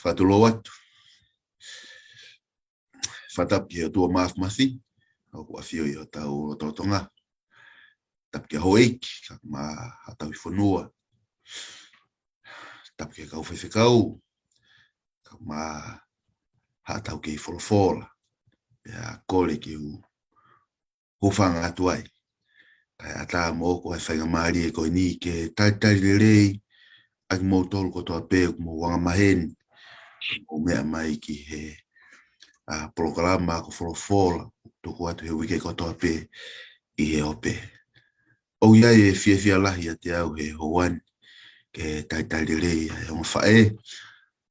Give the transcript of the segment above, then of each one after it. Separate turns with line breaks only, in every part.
Whatulo atu. Whatapi o tua mafi. O kua whio i o tau o tautonga. Tapi ke hoeiki, ka ma hatau i whanua. Tapi ke kau whewhikau. Ka ma hatau ke i wholofola. Pea kore ki u hufanga atu ai. Kai ata mo ko e whainga maari e koe ni ke taitari le rei. Aki mou tolu ko toa pēu mo wanga maheni. O mea mai ki he programa ko wholofola. Tuku atu he wike ko toa pē i he ope. O iai e fia lahi a te au he hoani. Ke taitari le rei e onga whae.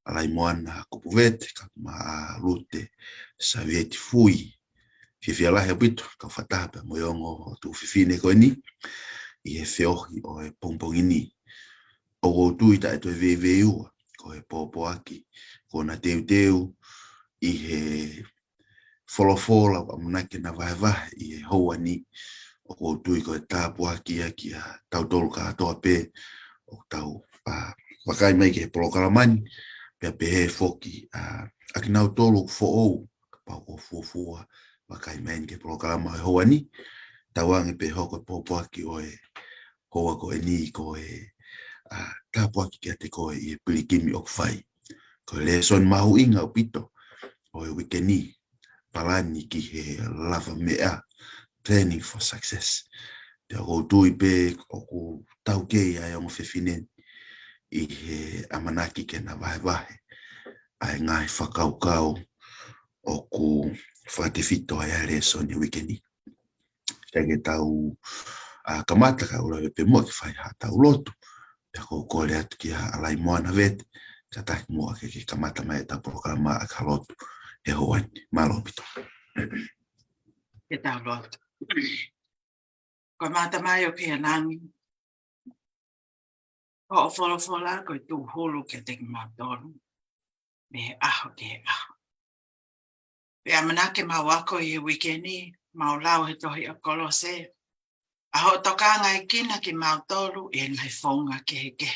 Alai moana kupu vete ka ma lute sa vieti fui. Fia lahi a pito ka whatape mo yongo o tu fifine koe ni. I he whiohi o e pongpongini. O go tui ta e toi veve ua. Ko he popo aki. Ko na teu i he wholofola wa manake na vahe i he hoani. O go tui ko e tāpu aki a tautolu ka atoa pē. O tau wakai mai ke he polokalamani. Pea pehe foki. Aki nau tolu fo ou. Ka pau ko fuafua. Wakai mai ke polokalama he hoani. Tawangi pe hoko popo aki o e hoa ko e ni ko e tāpu aki kia te koe i e pirikimi o kwhai. Ko e leson mahu inga o pito o e wike ni palani ki he lava mea training for success. Te o tui pe o ku tau kei ai o mwhewhinen i he amanaki ke na vahe. Ai ngai whakaukau o ku whatewhito ai a leson i wike ni. Tege tau kamata ka ura pe mua ki whai ha tau lotu. Pea ko kore atu ki alai moana vete. Ka taki mua ke kamata mai ta programa a ka lotu. E hoani. Malo pito.
Ke tau lotu. Ko mata mai o ke anangi. Ko o wholofola ko i tū hulu ke te mātonu. Me aho ke aho. Pea manake mawako i wikeni. Mau lau he tohi a kolose. Aho tokanga i kina ki mautolu e ngai whaunga ke he ke.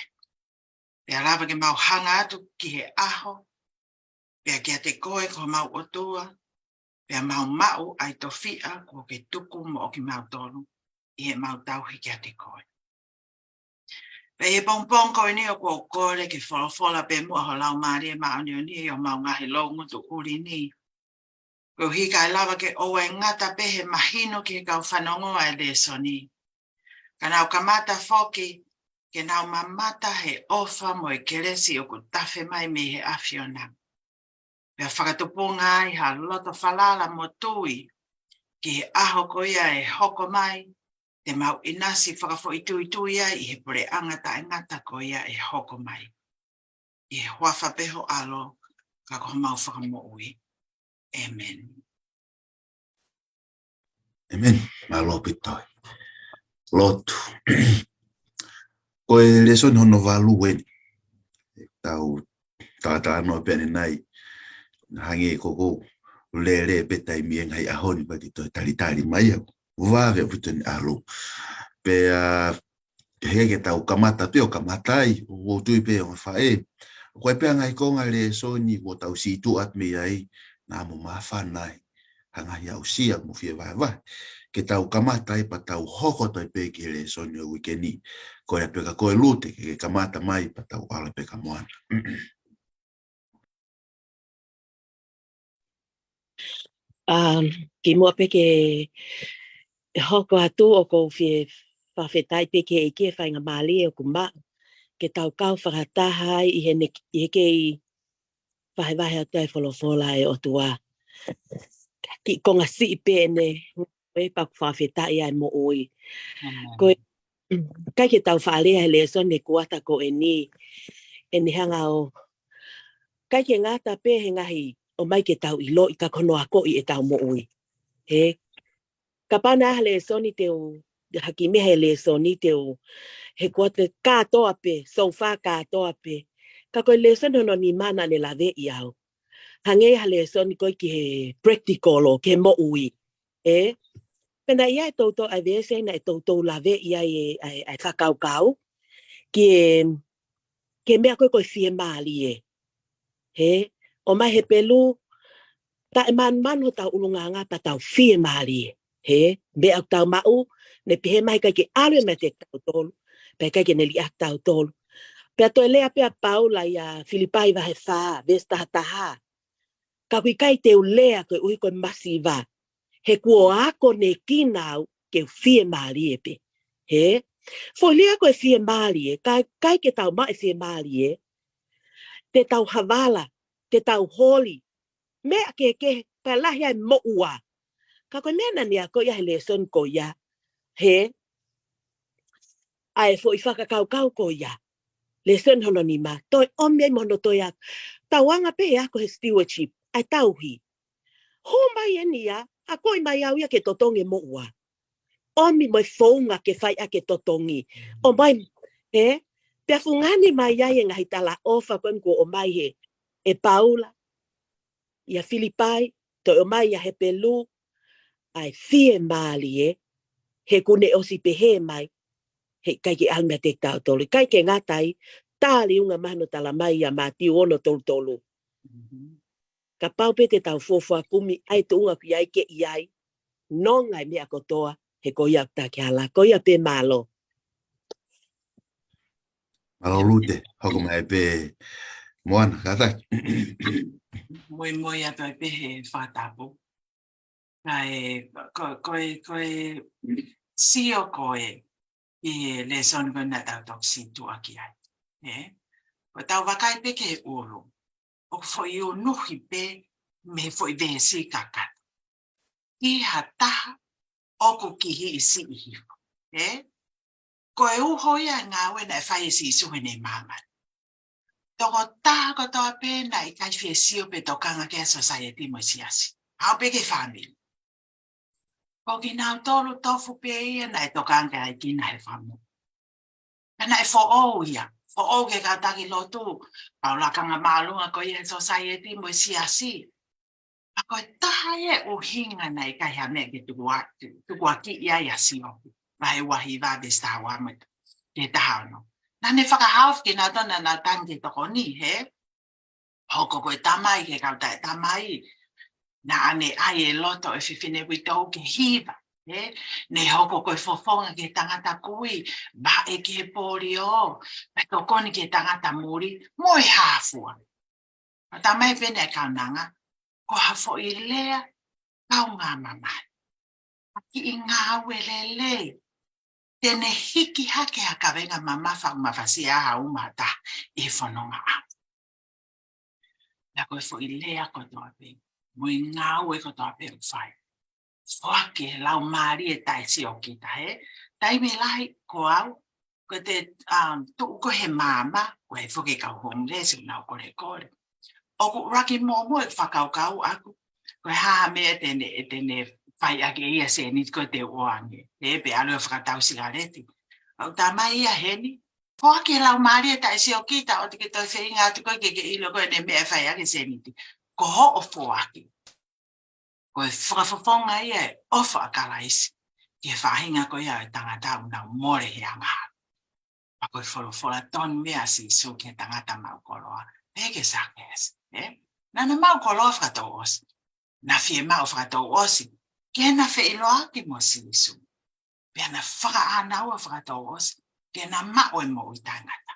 Pea lava ke mau hanga atu ki he aho. Pea kia te koe ko mau otua. Pea mau mau ai tofia ko ke tuku mo o ki mautolu. I he mau tauhi kia te koe. Pea he pongpong koe ni o ko kore ke wholofola pe mua ho lau maari e maoni o ni o mau ngahi longu tu uri ni. Ko hika e lava ke oe ngata pehe mahino ki he kau whanongoa e leso ni. Ka nau kamata foki, ke nau mamata he ofa mo e keresi o ku tafe mai me he afiona. Pea whakatupunga ai ha loto falala mo tui, ki he aho ko ia e hoko mai, te mau inasi whakafo i tui ai i he pure angata e ngata ko ia e hoko mai. I he huafa peho alo, ka koho mau whakamo ui. Amen.
Amen. Malo pito. Lotu. Koe leson hono valu weni. Tau tata no pene nai. Hangi koko lere petai mieng hai ahoni pati to talitali mai. Vave puto ni alo. Pe hege tau kamata pe o kamatai. O tui pe o fae. Koe pe ngai konga lesoni o tau situ at me ai. Namo mafanai. Hanga ia usia mo fie vai. Ke tau kamata i pa tau hoko toi pe ki le soni o wikeni. Koe peka koe lute ke kamata mai pa tau ala peka moana.
Ki mua peke hoko atu o ko fie whawhetai peke e kia whainga maali o kumba. Ke tau kau whakataha i he ke i whahewahe atu ai wholofola e o tua. Ki konga si pene e paku whawhetai ai mo oi. Koe kai ke tau whaalea he leso ne kuata ko e ni hanga o kai ke ngata pe he ngahi o mai ke tau ilo i ka kono ako i e tau mo ui. He ka pana ha leso ni te o haki me he leso ni te o he kuata kātoa pe, sofa kātoa pe. Ka koe leso no ni mana ne la ve i au. Hange ha leso ni koe ki he practical o ke mo ui. Pena ia e tautou a vese na e tautou lave ia e whakaukau. Ke mea koe koe fie maali e. He, o mai he pelu, ta e man ho tau ulunganga pa tau fie mali. He, be au tau mau, ne pihe mai kai ke alwe me te tau tolu, pe kai ke ne li ak tau tolu. Pe to lea pe Paula ya Filipai va he fa, vesta taha. Ka kui kai te lea ko ui ko masiva. He kuo ako ne kinau ke fie mali pe. He, fo lea ko e fie mali kai ke tau mai fie mali te tau havala, te tau holi. Mea ke palahi ai mo ua. Ka koe mea nani a ko ia he leson ko ia. He, ai fo i whakakau ko ia. Leson hono ni ma. Toi omia i mono toi a. Tauanga pe ako he stewardship. Ai tauhi. Ho mai e nia, a koe mai au ia ke totongi mo ua. Omi moi founga ke whai a ke totongi. O mai, he, te fungani mai ai e ngahi tala ofa koe ko o mai he. E Paula, ia Filipai, toi o mai ia he pelu, ai fie mali he kune osi pehe mai, he kai ke almea te tau tolu. Kai ke ngatai, tāli unga mahano tala mai ia mātiu ono tolu tolu. Ka pau pe te tau fofua kumi, ai tu unga ki ai ke iai, no ngai mea kotoa, he ko ia ta ki hala, ko ia pe malo.
Malo lute, hoko mai pe moana, katai.
Moi a pe he whātapu. Kai koe sio koe i le son gona tau toksi tu aki ai. Ko tau wakai pe ke uru. O foi o nuhi pe me foi ve si kaka. I ha taha oku ki hi si i hifo. Koe uhoia ngā wena e whai si suhene mama. Toko taha ko toa pe na i kai fie sio pe tokanga ke society mo siasi. Hau pe ke family. Ko ki nau tolu tofu pe ia na e tokanga ai ki na he famu. Na e fo o ia. Fo o ke kataki lotu. Pau lakanga malunga ko ia society mo siasi. A koe taha e o hinga na i kai hame ke tukua ki ia ia sio. Vai wahi va besta wa me ke taha no. Na ne whakahau ki nā tona nā tangi toko ni he. Hoko koe tamai ke kautai tamai. Na ane ai e loto e whiwhine witau ke hiva. Ne hoko koe fofonga ke tangata kui. Ba e ke pori o. Pe tokoni ke tangata muri. Moi hafua. Tamai pene e kaunanga. Ko hafo i lea. Kau ngā mamai. Aki i ngā welele. Tene hiki hake haka venga mama whakmawhasi aha umata. E whanonga a. Na koe fo i lea ko toa pe. Mui ngāu e ko toa pe whai. Whake lau maari e taisi o kita he. Tai me lahi ko au. Ko te tuu ko he mama. Ko he whuke kau homeless. Nau kore kore. O ku raki momo e whakau kau aku. Ko he haha mea tene whai ake ia se ni ko te oange. Pe alu e whakatau sigareti. Au tamai ia heni. Ko ake lau maari e taisi o kita. O te ke toi whinga atu koe ke ilo koe ne mea whai ake se ni. Ko ho o fōaki. Ko e whakafonga ia e ofa akalaisi. Ke whahinga ko ia e tangata una more he angaha. Pa koe wholofola ton mea si su ke tangata mau koloa. Peke sakes. Nana mau koloa whakatau osi. Na fie mau whakatau osi. Ke na whiloa ki mo si su. Pea na whaka anaua whakatau osi. Ke na mau e mo i tangata.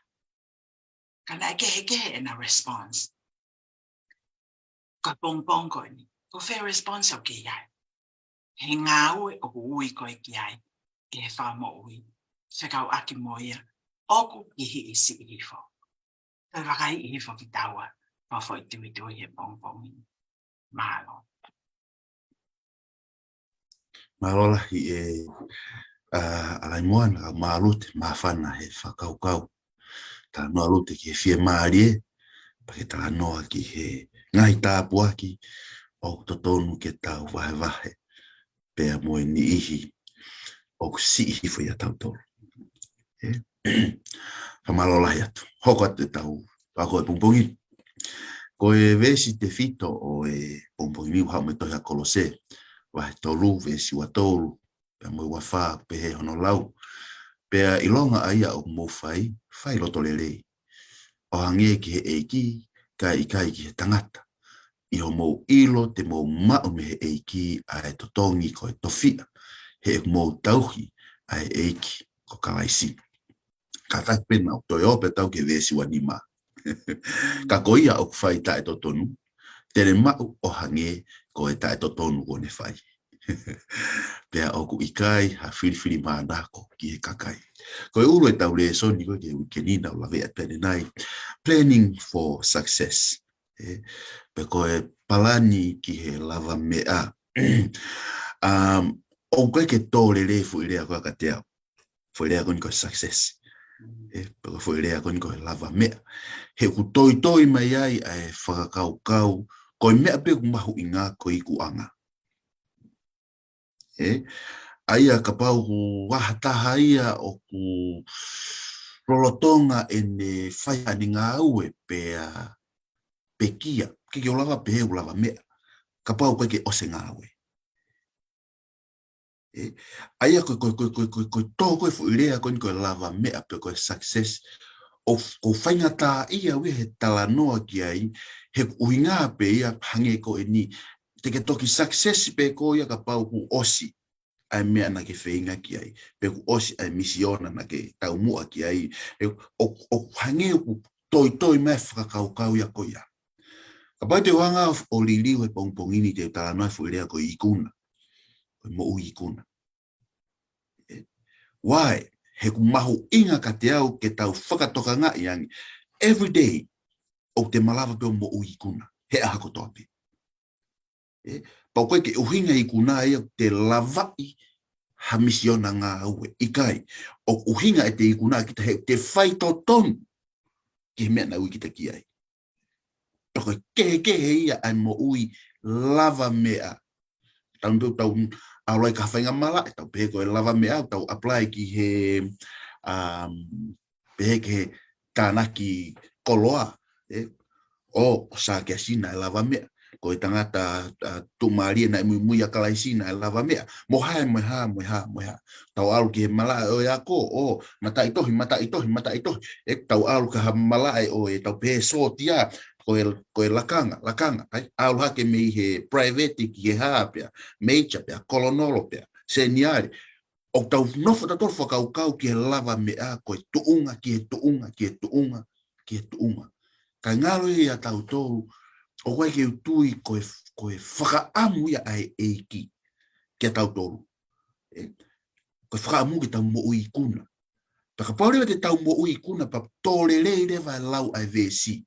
Kana e kehe e na response. Ko pong koe ni. Ko fair response o ke iai. He ngā ue o ku ui koe ki ai. Ke he wha mo ui. Whekau aki mo ia. Oku i hi i si i hifo. Toi wakai i hifo ki taua. Pawhoi tui he pong. Mahalo.
Marola i e alai moana, maalute, mawhana he whakaukau. Tā noa lute ki he fie maari e. Pake tā noa ki he ngai tāpu aki. O totonu ke tau wahe. Pea moe ni ihi. O si ihi fo ia tau tolu. Kamalola atu. Hoko atu tau. Ako e pumpungi. Ko e vesi te fito o e pumpungi miu hau me tohi a kolose. Wahe tolu vesi wa tolu. Pea moe wawha pehe hono lau. Pea ilonga aia o mowhai. Whai loto lelei. O hange ki he eiki. kai ki he tangata. I ho mou ilo te mou mao me he eiki a e totongi ko e tofia. He mou tauhi a e eiki ko kalaisi. Ka tai pena o toi ope tau ke vesi wanima. Ka koia o whai tae totonu. Tere mau o hange ko e tae totonu o ne whai. Pea o ku ikai ha whiriwhiri mānako ki he kakai. Ko e uro e tau le soni ko ke nina o lawe a pene nai. Planning for success. Pe ko e palani ki he lava mea. O koe ke tōre le fu irea koe ka te au. Fu irea koe success. Pe ko fu irea koe lava mea. He ku toi mai ai e whakakau. Koe mea pe ku mahu i ngā koe ku anga. Aia ka pau ku wahataha ia o ku rolotonga e ne whai ani ngā ue pe kia. Ke o lava pe heu lava mea. Ka pau koe ke ose ngā ue. Aia koe tō koe fu irea koe lava mea pe koe success. O whaingata ia we he tala noa ki ai. He uinga pe ia hange ko e ni. Te ke toki success pe ko ia ka pau ku osi. Ai mea na ke whainga ki ai. Pe ku osi ai misiona na ke tau mua ki ai. O hange ku toi mea whakakau ia ko ia. Ka pai te wanga o liliu he pongpongini te tala noa fu irea ko i kuna. Ko mo ui kuna. Wai, he ku mahu inga ka te au ke tau whakatoka ngā iangi. Every day, o te malawa pe o mo ui kuna. He aha ko tope. Pau koe ke uhinga i kuna ia te lavai ha misiona ngā aue. Ikai, o uhinga e te i kuna kita he te whai to tonu. Ki mea na ui kita ki ai. Pau kehe ia ai mo ui lava mea. Tau aloi ka whainga mala, tau pehe koe lava mea, tau apply ki he pehe ke tānaki koloa. O sa kia sina e lava mea. Koe tangata tumaria na mui a kalaisina e lava mea. Moha. Tau alu ki he mala o ia ko, o mata itohi. E tau alu ka ha mala o e tau pehe sotia. Koe lakanga, ai alu hake me he private ki he hapea, major pea, kolonolo pea, seniari. O tau nofo tator whakau ki he lava mea, koe tuunga, ki he tuunga. Kai ngalo ia tau tōru, o koe ke utui koe whakaamu ia ai eiki, kia tau tōru. Koe whakaamu ki tau mo ui kuna. Paka paurewa te tau mo ui kuna, pa tōre leire vai lau ai vesi.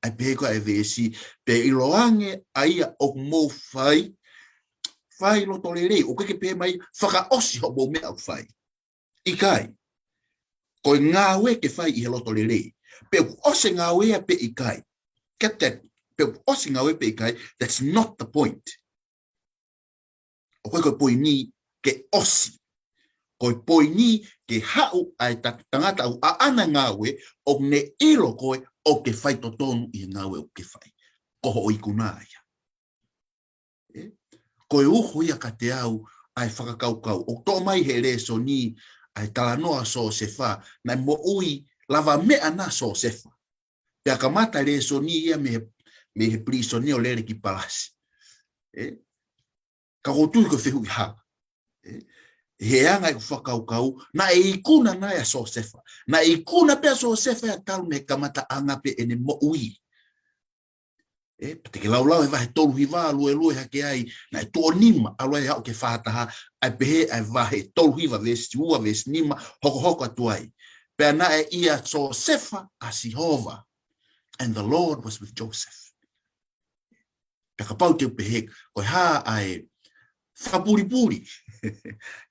Ai peko ai vesi pe iloange aia o mo fai lo tolere o ke pe mai whaka osi ho mo mea fai ikai ko ngā we ke fai i lo tolere pe osi ngā we pe ikai kete pe osi ngā we pe ikai. That's not the point. O ko poini ke osi ko poini ke hau ai tangata au ana ngā we o ne ilo koe o ke whai to tonu i ngāwe o ke whai. Koho o i kuna ia. Koe uhu ia ka te au ai whakakaukau. O tō mai he re so ni ai talanoa so se wha. Nai mo ui lava mea na so se wha. Pea ka mata re so ni ia me he priso ni o lere ki palasi. Ka hotui ko whihu i hapa. He anga i whakaukau, na e ikuna na ia so sefa. Na e ikuna pia so sefa ia tau me kamata anga pe ene mo ui. Pate ke laulau e vahe tolu hiva lue hake ai, na e tuo nima aloe hao ke whataha, ai pehe ai vahe tolu hiva vesi ua vesi nima, hoko atuai. Pea na e ia so sefa a Sihova. And the Lord was with Joseph. Pea ka pau te pehe, koe haa ai whapuripuri.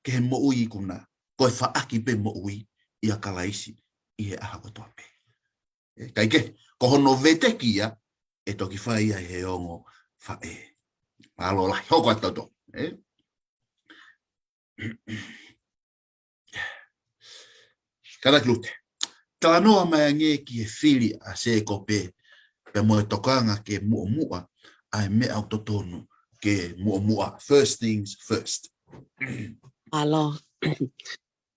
Ke he mo ui kuna. Koe whaaki pe mo ui i a kalaisi i he aha kotoa pe. Kai ke, ko hono vete kia e toki whai ai he ongo whae. Palo lai, hoko atoto. Kada klute. Tala noa mai nge ki he whiri a se kope pe mo e tokanga ke mua ai mea au totonu ke mua. First things first.
Alo.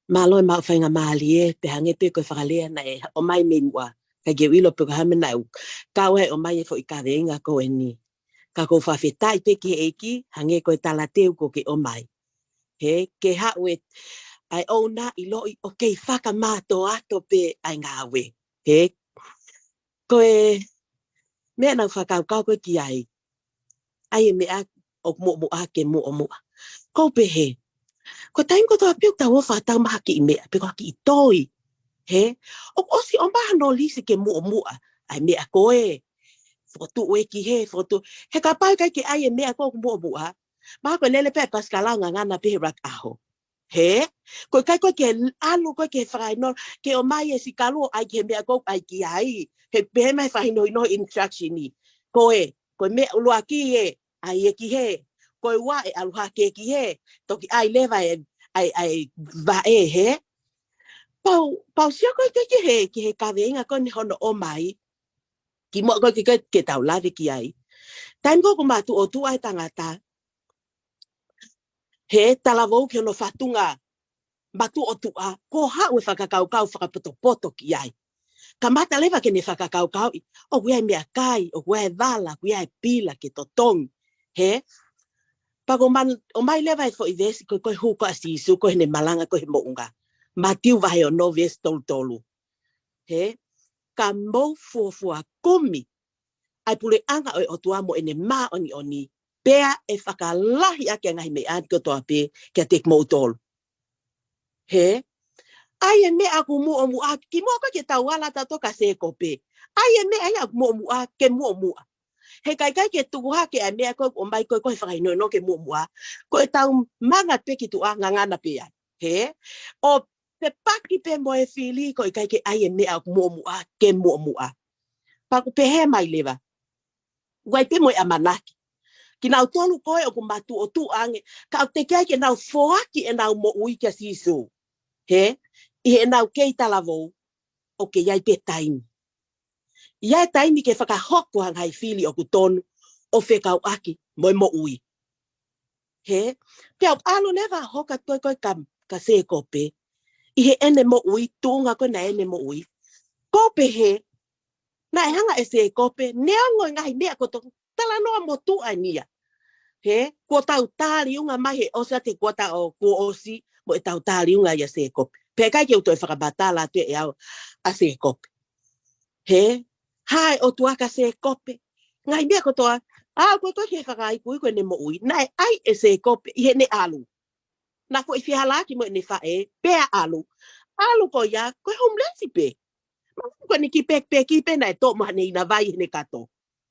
Malo e mau whainga maali e, pe hange pe koe whakalea na e o mai menua Ka ke wilo pe ka hame nau. Ka oe o mai e fo i ka venga ko e ni. Ka ko whawhetai pe ke eki, hange ko e talateu ko ke o mai. He, ke haue ai o na i loi o kei whaka māto ato pe ai ngā we. He, ko e mea nau whakau kau koe ki ai. Ai e mea o mo a ke mo o mo. Ko pe he, ko taim ko toa piuk tau o whatau maha ki i mea, pe ko ki i toi. He, o osi o maha no lisi ke mo o mo a. Ai mea ko e, fotu o e ki he, fotu. He ka pau kai ke ai e mea ko mo o mo a. Maha ko lele pe paskalau ngana pe rak aho. He, ko kai ko ke alu ko ke whakai no, ke o mai e si kalu ai ke mea ko ai ki ai. He pehe mai whahi no instruction ni. Ko e, ko mea ulua ki e, ai e ki he. Ko e wa e aluha ke ki he. Toki ai lewa e, ai va e he. Pau sia ko ke he ka venga ko ni hono o mai. Ki mo ko ke tau lave ki ai. Taim ko matu o tu ai tangata. He talavou ki hono whatunga. Matu o tua, ko hau e whakakaukau whakapoto ki ai. Ka mata lewa ke ne whakakaukau, o wea mea kai, o wea vala, wea pila ke totong. He? Pako o mai lewa e fo i vesi, koe huko asisu, koe ne malanga, koe mounga. Matiu vahe o no vesi tolu. He? Ka mou fuafua kumi, ai pule anga o tua mo ene maa oni, pea e whakalahi ake ngahi me an kotoa pe, kia tek mou tolu. He? Ai e me aku mo o mua, ki mo ko ke tau ala tato ka se kope. Ai e me ai aku mo o mua, ke mo o mua. He kai ke tuha ke e me ako o mai ko whakai no ke mo o mua. Ko e tau manga pe ki tua ngangana pe ai. He? O pe paki pe mo e fili ko e kai ke ai e me aku mo o mua, ke mo o mua. Paku pe he mai lewa. Wai pe mo e amanaki. Ki nau tolu koe o kumatu o tu ange, ka o te kai ke nau foaki e nau mo ui kia sisu. He? I he nau kei talavou o ke iai pe taimi. Iai taimi ke whakahoko hangai fili o kutonu o whekau aki moi mo ui. He? Pea alo newa hoka koe ka se kope. I he ene mo ui, tuunga koe na ene mo ui. Kope he, na e hanga e se kope, neango ngahi mea koto tala noa mo tu ania. He? Kua tau tāri unga mai he osa te kua tau kua osi mo e tau tāri unga ia se kope. Pea kai ke uto e whakabatala atu e au a se kope. He? Hai o tuaka se kope. Ngai mea kotoa, koe ke whakai kui koe ne mo ui. Nai ai e se kope i he ne alu. Nā koe i whihalaki mo e ne whae, pea alu. Alu ko ia, koe homelessi pe. Koe ni ki pe na e tō maha ne ina vai ne kato.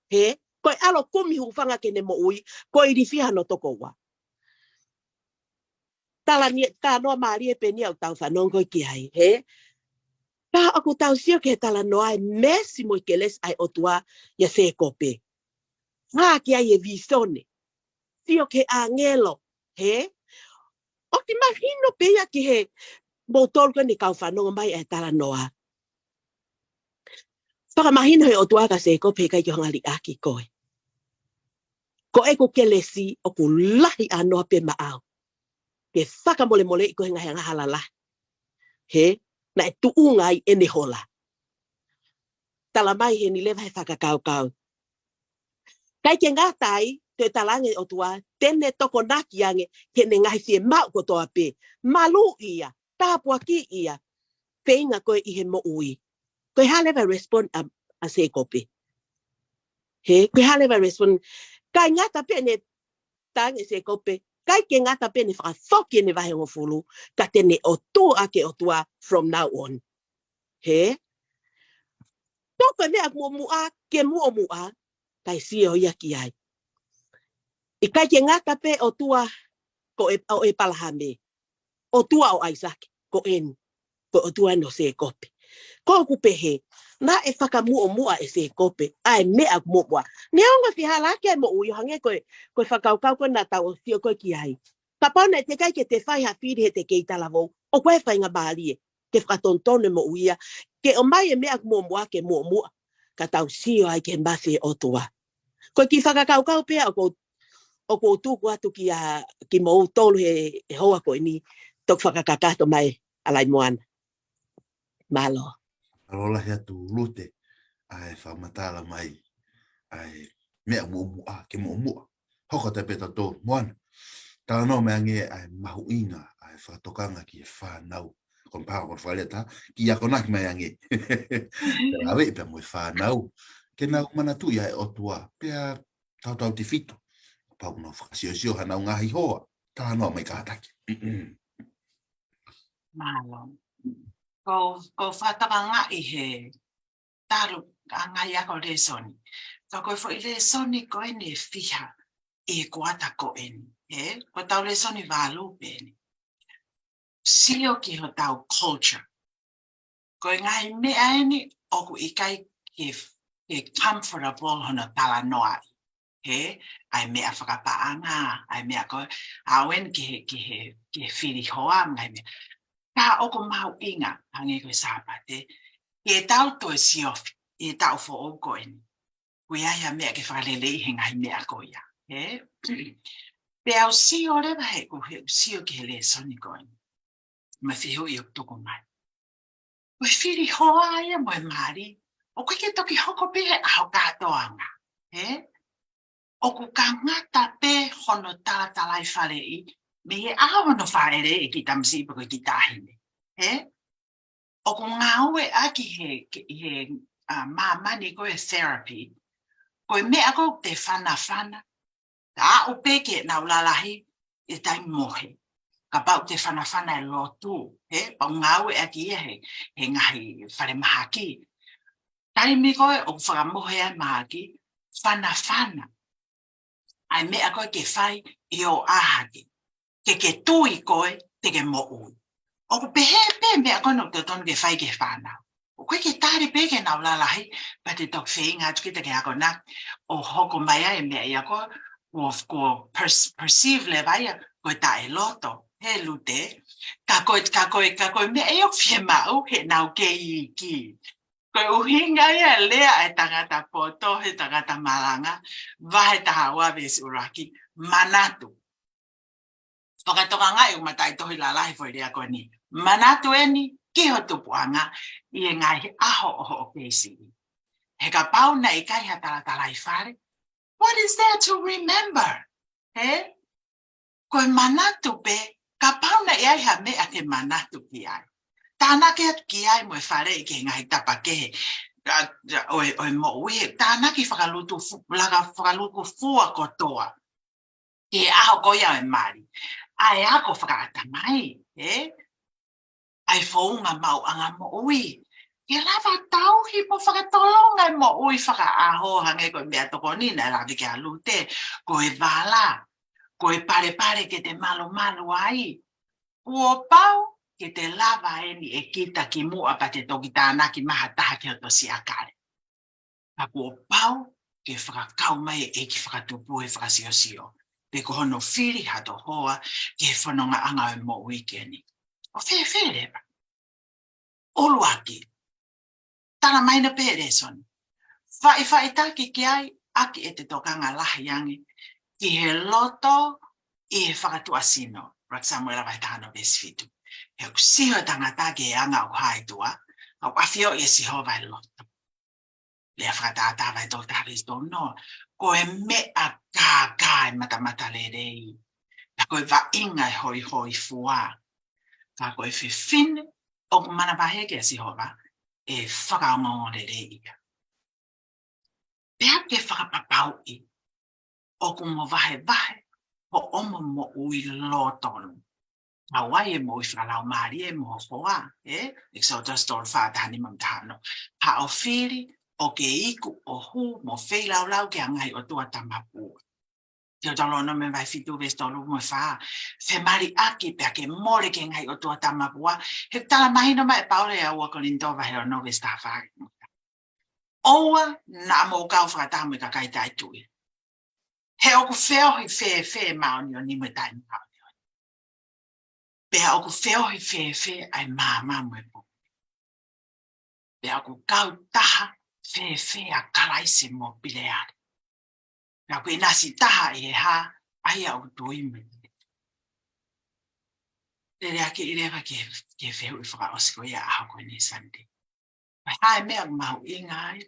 He? Koe alo kumi hufanga ke ne mo ui, koe i whiha no toko wa. Tala ni ka noa maari e pe ni au tau whanongo ki ai, he? Ka aku tau sio ke tala noa e mesi mo i ke les ai otua ia se kope. Ngā ki ai e visone. Sio ke angelo, he? O ti mahino pe ia ki he motolko ni kau whanongo mai e tala noa. Whaka mahino he otua ka se kope kai ki hongari aki koe. Ko e ko ke lesi o ku lahi anoa pe maau. Ke whaka mole i koe ngahi halala. He? Na e tuunga i ene hola. Tala mai he ni lewa he whakakau. Kai ke ngā tai, te talange o tua, tene toko naki ange, ke ne ngahi fie mau kotoa pe. Malu ia, tāpua ki ia, whenga koe i he mo ui. Koe halewa respond a se kope. He? Koe halewa respond. Kai ngata pe ne tange se kope, kai ke ngata pe ne whakawhoki ne wahe o fulu, ka tene o tō ake o tua from now on. He? Tōko mea mua mua, ke mua mua, kai si o ia ki ai. I kai ke ngata pe o tua, ko e palahame. O tua o Isaac, ko en, ko o tua no se kope. Ko ku pehe, na e whakamua mua e se kope, ai mea mua mua. Neonga fi halake mo ui hange koe whakaukau koe na tau o fio koe ki ai. Ka pauna e te kai ke te whai hawhiri he te kei talavou, o koe whainga baalie, ke whakatontone mo uia, ke o mai e mea mua mua ke mua mua, ka tau sio ai ke mawhi o tua. Koe ki whakakaukau pea o ko tuku atu ki mou tolu he hoa koe ni, tok whakakakato mai alai moana. Malo.
Alola hea tu lute. ai whamatala mai, ai mea mua, ke mua. Hoko te peta tō, moana. Tala no mea nge ai mahu inga, ai whakatokanga ki e whanau. Kon pāo kon whaleta, ki a konaki mai ange. Pera awe, pia mo e whanau. Ke nau mana tu ia e otua, pia tau te fito. Pau no whakasio hanau ngahi hoa. Tala no mai kātaki.
Malo. Ko whataka i he taru a ngai ako le soni. Ka koe fo i le soni ko ene fiha e koata ko ene. Ko tau le soni vālu pene. Sio ki ho tau culture. Ko ngai mea ene oku i kai ke comfortable hono tala noa. Ai mea whakapaanga, ai mea ko awen ki he whiri hoa ngai mea. Ka oko mau inga hange koe sāpate. E tau toi siofi, e tau fo o koeni. Kui aia mea ke whakalele i hengai mea koia. Pe au si o rewa he ko he sio ki he le soni koeni. Ma whihu i o toko mai. Koe whiri hoa aia moe maari. O koe ke toki hoko pehe aho kātoanga. O ku ka ngata pe hono tātalai whare i. Me he aho no whaere e ki tamsi pa koe ki tāhine. O ku ngāue aki he mamani koe therapy, koe mea ko te whana. Ta o peke na ulalahi e tai mohe. Ka pau te whana e lotu. Pa ngāue aki he ngahi whare mahaki. Tai mi koe o whakamohe ai mahaki, whana. Ai mea koe ke whai i o ahaki. Ke tui koe te ke mo ui. O ku pehe mea koe no te tonu ke whai ke whanau. O koe ke tāre peke na ulalahi, pa te tok whenga atu ki te ke ako nak, o hoko mai ai mea ia koe, ko perceive le vai, koe ta e loto, he lute, ka koe mea e o whie mau, he nau ke i ki. Koe uhinga ia lea e tangata poto, he tangata malanga, vahe taha ua vesi uraki, manatu. Whakatoka ngai umatai tohi lalahi fo i rea koe ni. Manatu eni, ki ho tupuanga, i e ngai aho o keisi. He ka pau na i kai ha tala i whare. What is there to remember? Koe manatu pe, ka pau na i ai ha mea ke manatu ki ai. Tāna ke atu ki ai mo e whare i ke ngai tapa ke o mo ue. Tāna ki whakalutu fua kotoa. Ke aho koia e mari. Ai ako whakaata mai, ai whaunga mau anga mo ui. Ke lava tauhi mo whakatolonga mo ui whakaaho hange koe mea toko nina lavi ke alute. Koe wala, koe pare ke te malu ai. Ua pau ke te lava eni e kita ki mua pa te toki tāna ki maha taha ki hoto si akare. Ka kua pau ke whakakau mai e ki whakatupu e whakasio. Pe ko hono whiri hato hoa ke whanonga anga e mo weekeni. O whee rewa. Olu aki. Tana maina pere soni. Whai taki ki ai aki e te tokanga lahi angi. Ki he loto i he whakatua sino. Rak Samuela vai tahano besfitu. He usiho tangata ke anga o haitua. Au awhio i e siho vai loto. Lea whakatata vai tō tāris tō no. Ko e mea kā e mata le rei. Na koe wa inga e hoi fua. Ka koe whiwhine o mana wahe ke si hova e whakaongo le rei. Pea ke whakapapau i o kumo wahe o omo mo ui lotonu. Ka wai e mo i whalau maari e mo hoa. Exodus tōru whātani mamtano. Ha o whiri o ke iku o hu mo wheilau ke angai o tua tamapu. Tio talo no me vai fitu ves tolo mo fa. Fe mari aki pe ke more ke ngai o tua tamapua. He tala mai no mai paule a wa kolindo vai o no ves ta fa. Oa na mo ka fa ta me ka kai tai tu. He o ku feo hi fe ma o ni me tai ma. Pe o ku feo hi fe ai ma mo po. Pe o ku kau taha fe a kalaisi mo pileari. Na koe nasi taha e ha ai au tui me. Tere ake i rewa ke wheu i whaka osiko ia aho koe ni sande. Mai hae mea mau inga ai,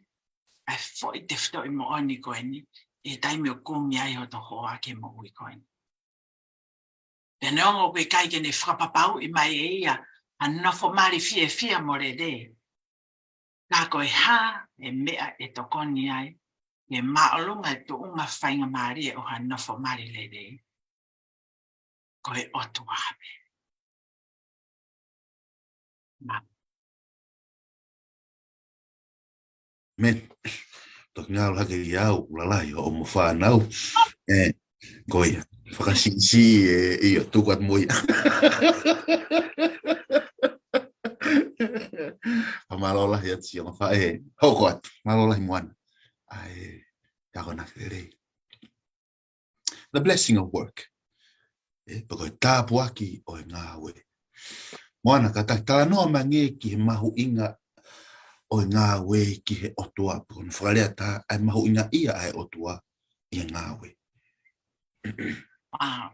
ai foi te fito I mo oni ko ni e taimi o kumi ai o to hoa ke mo ui ko ni. Pene ongo koe kai ke ne whakapapau I mai e ia a nofo mari fia mo re re. Ka koe ha e mea e tokoni ai e maolunga e tuunga whainga mari e o ha nofo mari le re. Koe otu ape. Ma.
Men, tok ngau hake iau, ulalai o mo whanau. Koia, whakasisi e o tukat moia. Pamalola ia tia ma whae, hoko atu, malola I moana. Ai, kako na kere. The blessing of work. Pako tāpu aki o ngā we. Moana ka tā noa mange ki he mahu inga o ngā we ki he otua. Pako whalea tā ai mahu inga ia ai otua I ngā we.
Wow.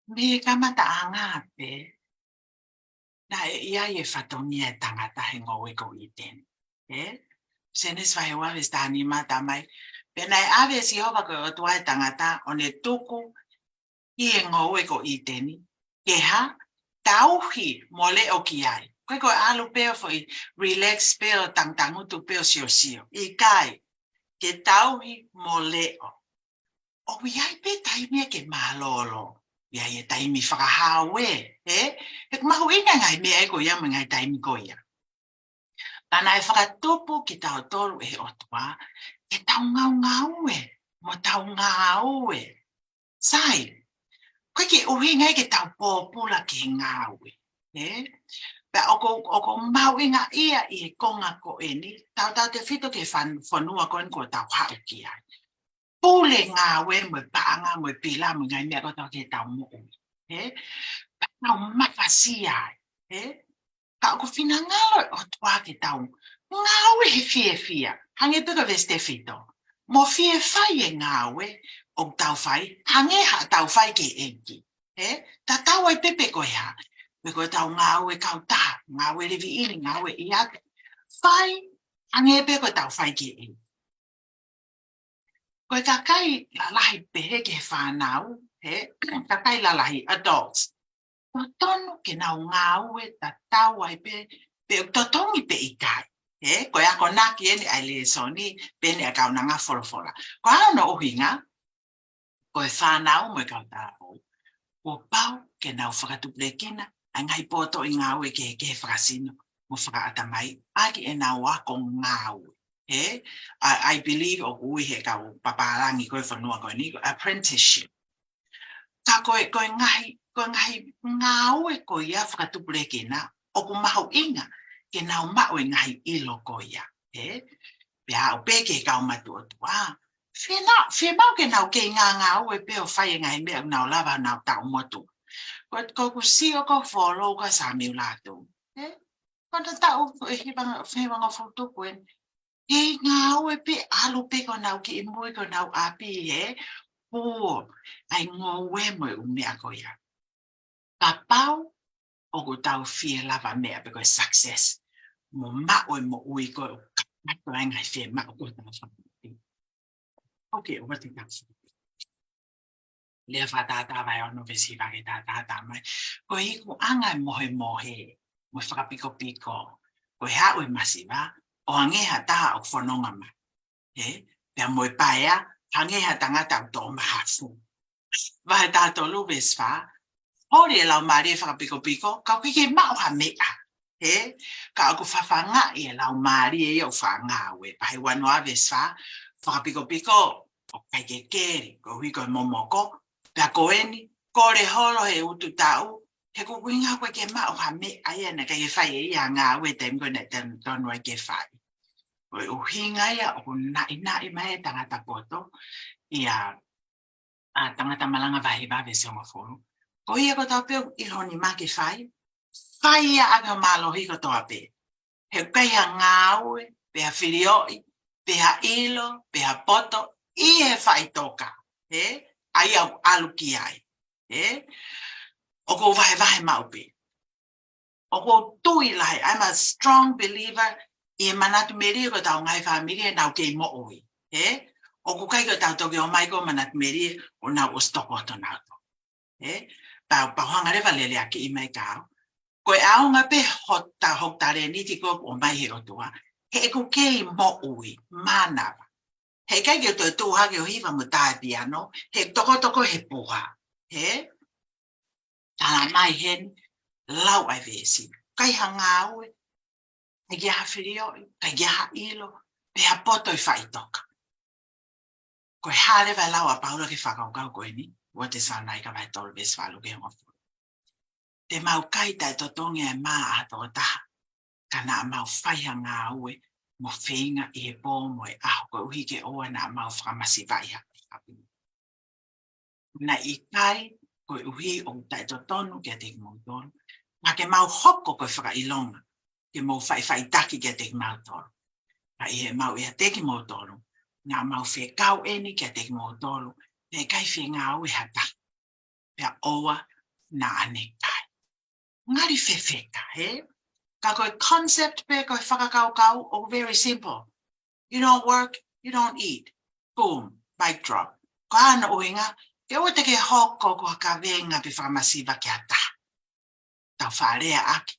Me kamata anga pe. Na ia e whatongi e tangata he ngowe ko I ten. Senes vai waves ta animata mai. Pena e ave si hova ko otua e tangata o ne tuku I e ngowe ko I teni. Ke ha tauhi mole o ki ai. Koe koe alu peo foi relax peo tangtangutu peo sio. I kai. Ke tauhi mole o. O iai pe taimi ke malolo. Iai e taimi whakahawe. Ek mahu inga ngai mea e ko ia mga taimi ko ia. Tana e whakatupu ki tau tolu e otua. Ke tau ngau e. Mo tau ngau e. Sai. Koe ke uhi ngai ke tau pōpula ki ngau e. Pa oko mau inga ia I e konga ko e ni. Tau te fito ke whanua koen ko tau hau ki ai. Pule ngā we mo paanga mo pila mo ngai mea koto ke tau mo ui. Tau mawasi ai. Ka o fina ngalo o tua ke tau. Ngā we he fia. Hange tuka veste fito. Mo fie fai e ngā we o tau fai. Hange ha tau fai ke enki. Ta tau ai pepe koe ha. Me koe tau ngā we kau ta. Ngā we revi ili ngā we iake. Fai. Hange pe koe tau fai ke enki. Koe kakai lalahi pehe ke whanau, kakai lalahi adults. Totonu ke nau ngau e ta tau ai pe totongi pe I kai. Koe ako naki eni ai le soni, pene a kau nanga wholofola. Koe ano uhinga, koe whanau mo kau tāpou. Ko pau ke nau whakatuplekina, ai ngai poto I ngau e ke whakasino, mo whakaatamai, aki e nau ako ngau. I believe o ui he kau paparangi koe whanua koe ni, apprenticeship. Ka koe ngahi ngau e koe ia whakatupureke na, o ku mahu inga, ke nau mau e ngahi ilo koe ia. Pea o peke kau matu o tua. Whia mau ke nau ke ngau e peo whai ngahi mea nau lava nau tau motu. Koe ku si o ko follow ka sa miu latu. Koe ta tau e hiwanga whutupu e. He ngau e pe alu pe ko nau ki imui ko nau api po ai ngō we mo mea ko ia. Ka pau o ko tau fie lava mea pe ko success. Mo mao e mo ui ko kato ai ngai fie mao ko tau whanau. Ok, o wati kasi. Lea whatata vai ono vesi wake tātata mai. Ko hiku anga mohe mo whakapiko piko. Ko hau e masiwa. O hangeha taha o whanonga ma. Pea moe paea, hangeha tangata o tō mahafu. Wahe tātou luwes wha, hori e lau maari e whakapiko-piko, kau kike mao ha mea. Ka aku whawhanga e lau maari e au whangawe. Pahe wanoa wes wha, whakapiko-piko, o kai ke kere, ko hui koe momoko, pea koeni, kore holo he utu tau, he kukuinga koe ke mao ha mea, aia na kai e whai e ia ngā we taim koe na tonua ke whai. Koe uhinga ia o nai mai tangata poto ia tangata malanga vahi vawe se onga wholu. Ko ia ko tau peo iloni ma ke whai. Whai ia aga malohi ko toa pe. He kaiha ngāue, peha whirioi, peha ilo, peha poto, I he whai toka. Ai au aluki ai. O ko vahe maupe. O ko tui lai, I'm a strong believer e manatu meri ko tau ngai family na ke mo oi o ko kai ko tau to ke o mai ko manatu meri o na o stop o to na to pa hanga le vale le aki i mai ka ko e au nga pe hota re ni ti ko o mai he o tua he ko ke mo oi mana he kai ke to ha ke o hiva mo ta piano he toko he puha tala mai hen lau ai vesi kai hanga oi e gia firio kai gia ilo pe a poto i fai toka ko hale vai lau a paulo ke whakau ko ni what is our nai ka vai tol ves falu ke mo te mau kai tai to tonge e ma a to ta kana mau fai hanga oi mo feinga e po mo e a ko hi ke o na mau famasi vai ha na i kai ko uhi o tai to tonu ke te mo don ma ke mau hoko ko whaka ilonga ke mo fai taki ke te mau tonu a e mau e te ki mo tonu nga mau fe kau eni ke te mo tonu e kai fe ngā ue hata pea oa na ane kai ngari fe ka ka koe concept pe koe whakakau o very simple you don't work you don't eat boom mic drop ka ana oinga ke o te ke hoko ko ka venga pe whakamasiva ke ata tau wharea aki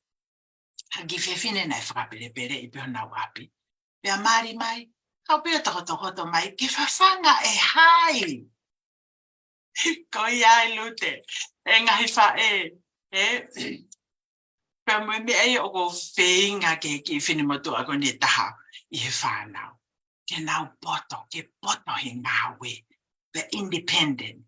hagi fefine nei whakapere i peo nau api pea mari mai kau pia toko mai ke whawhanga e hai ko iai lute e ngahi wha pea mui me e o ko whenga ke ki whinimotu ako ne taha i he whanau ke nau poto he ngāwe pe independent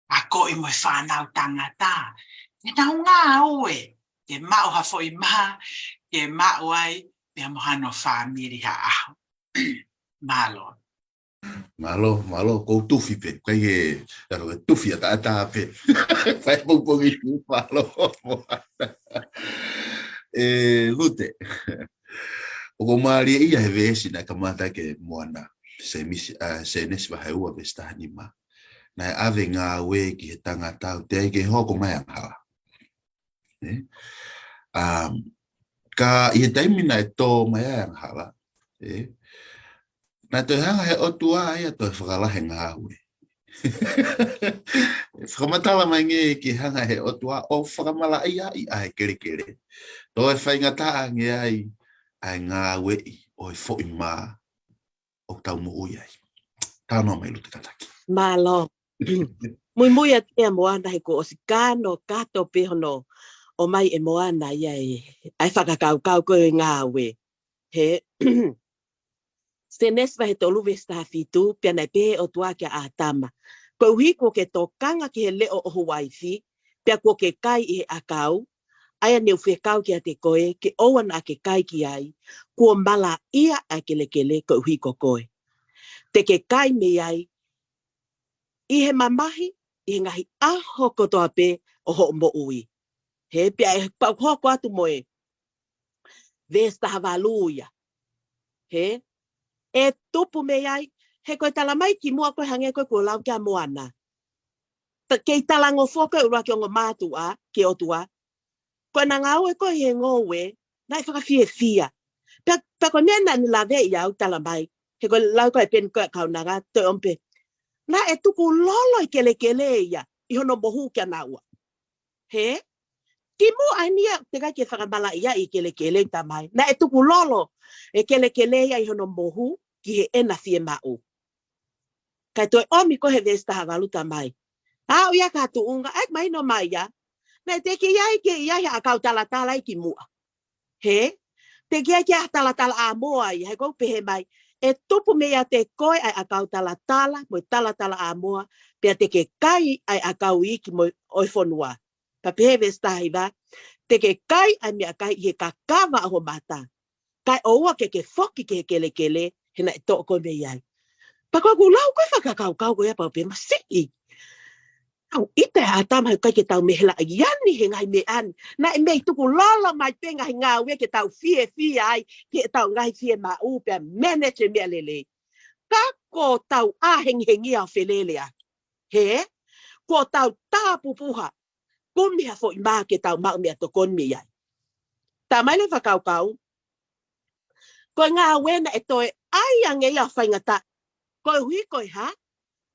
a ko i moi whanau tangata ke nau ngāwe ke mau hafo i maha ke mau ai pea mohano whamiri ha aho
Malo, ko tufi pe, kai e, taro e tufi ata pe, fai pongpongi malo. Lute, o ko maari ia he vesi na kamata ke moana, se nesi wahe ua vestahani ma, na e ave ngā we ki he tangata o te ke hoko mai anghala. Ka i he taimina e tō mai anghala, na te hanga he otua ai a toi whakalahe ngā ue. Whakamatala mai nge ki hanga he otua o whakamala ai ai ai kere. Tō e whaingata nge ai ngā ue i o e fo i mā o tau mo ui ai. Tāno mai luti kataki.
Malo. Mui a tea moana he ko o si kāno kato pehono o mai e moana iai. Ai whakakau ko e ngā ue. He... Se nesva he tolu vesta fitu pia nei pe o tua kia atama. Ko uhi ko ke tō kanga ki he leo o Hawaii pia ko ke kai i he akau aia neu whekau ki a te koe ke oana ke kai ki ai kua mala ia a kele ko uhi ko koe. Te ke kai me ai i he mamahi i he ngahi aho ko toa pe o ho mo ui. He pia e pau hoko atu moe vesta havaluia. He e tupu me ai, he koe tala mai ki mua koe hange koe kua lau kia moana. Kei tala ngō fō koe ura ki o ngō mātua, ki o tua. Koe na ngā ue koe he ngō ue, nai whakawhie fia. Pea koe nena ni la vei au tala mai, he koe lau koe pen koe kaunanga, te ompe. Na e tuku lolo i kele ia, i hono mohu kia naua. He? Ki mua ai nia, te kai ke whakamala ia i kele ta mai. Na e tuku lolo, e kele ia i hono mohu, ki he ena fie mau. Kai toi omi ko he vesta havaluta mai. Au ia ka tuunga, ai mai no mai ia. Na te ki iai ke iai a kau tala ki mua. He? Te ki iai ke a tala a moa ia, he kou pehe mai. E tupu mea te koe ai a kau tala mo tala a moa, pia te ke kai ai a kau iki mo oifonua. Pa pehe vesta hiva, te ke kai ai mea kai he ka kawa aho mata. Kai oua ke foki ke kele, hena e tō koe mei ai. Pako ku lau koe whakakau koe apa pe masiki. Au ite a tama kai ke tau mehela iani he ngai me an. Na e mei tuku lolo mai pe ngai ngā ue ke tau fie ai, ke tau ngai fie ma upe manage mea lele. Kako tau ahengi au whelelea. He? Ko tau tāpupuha. Kumia fo i mā ke tau mau mea to kon mea. Tā mai le whakau Ko ngā wena e toi ai ange ia whaingata. Ko e hui koe ha?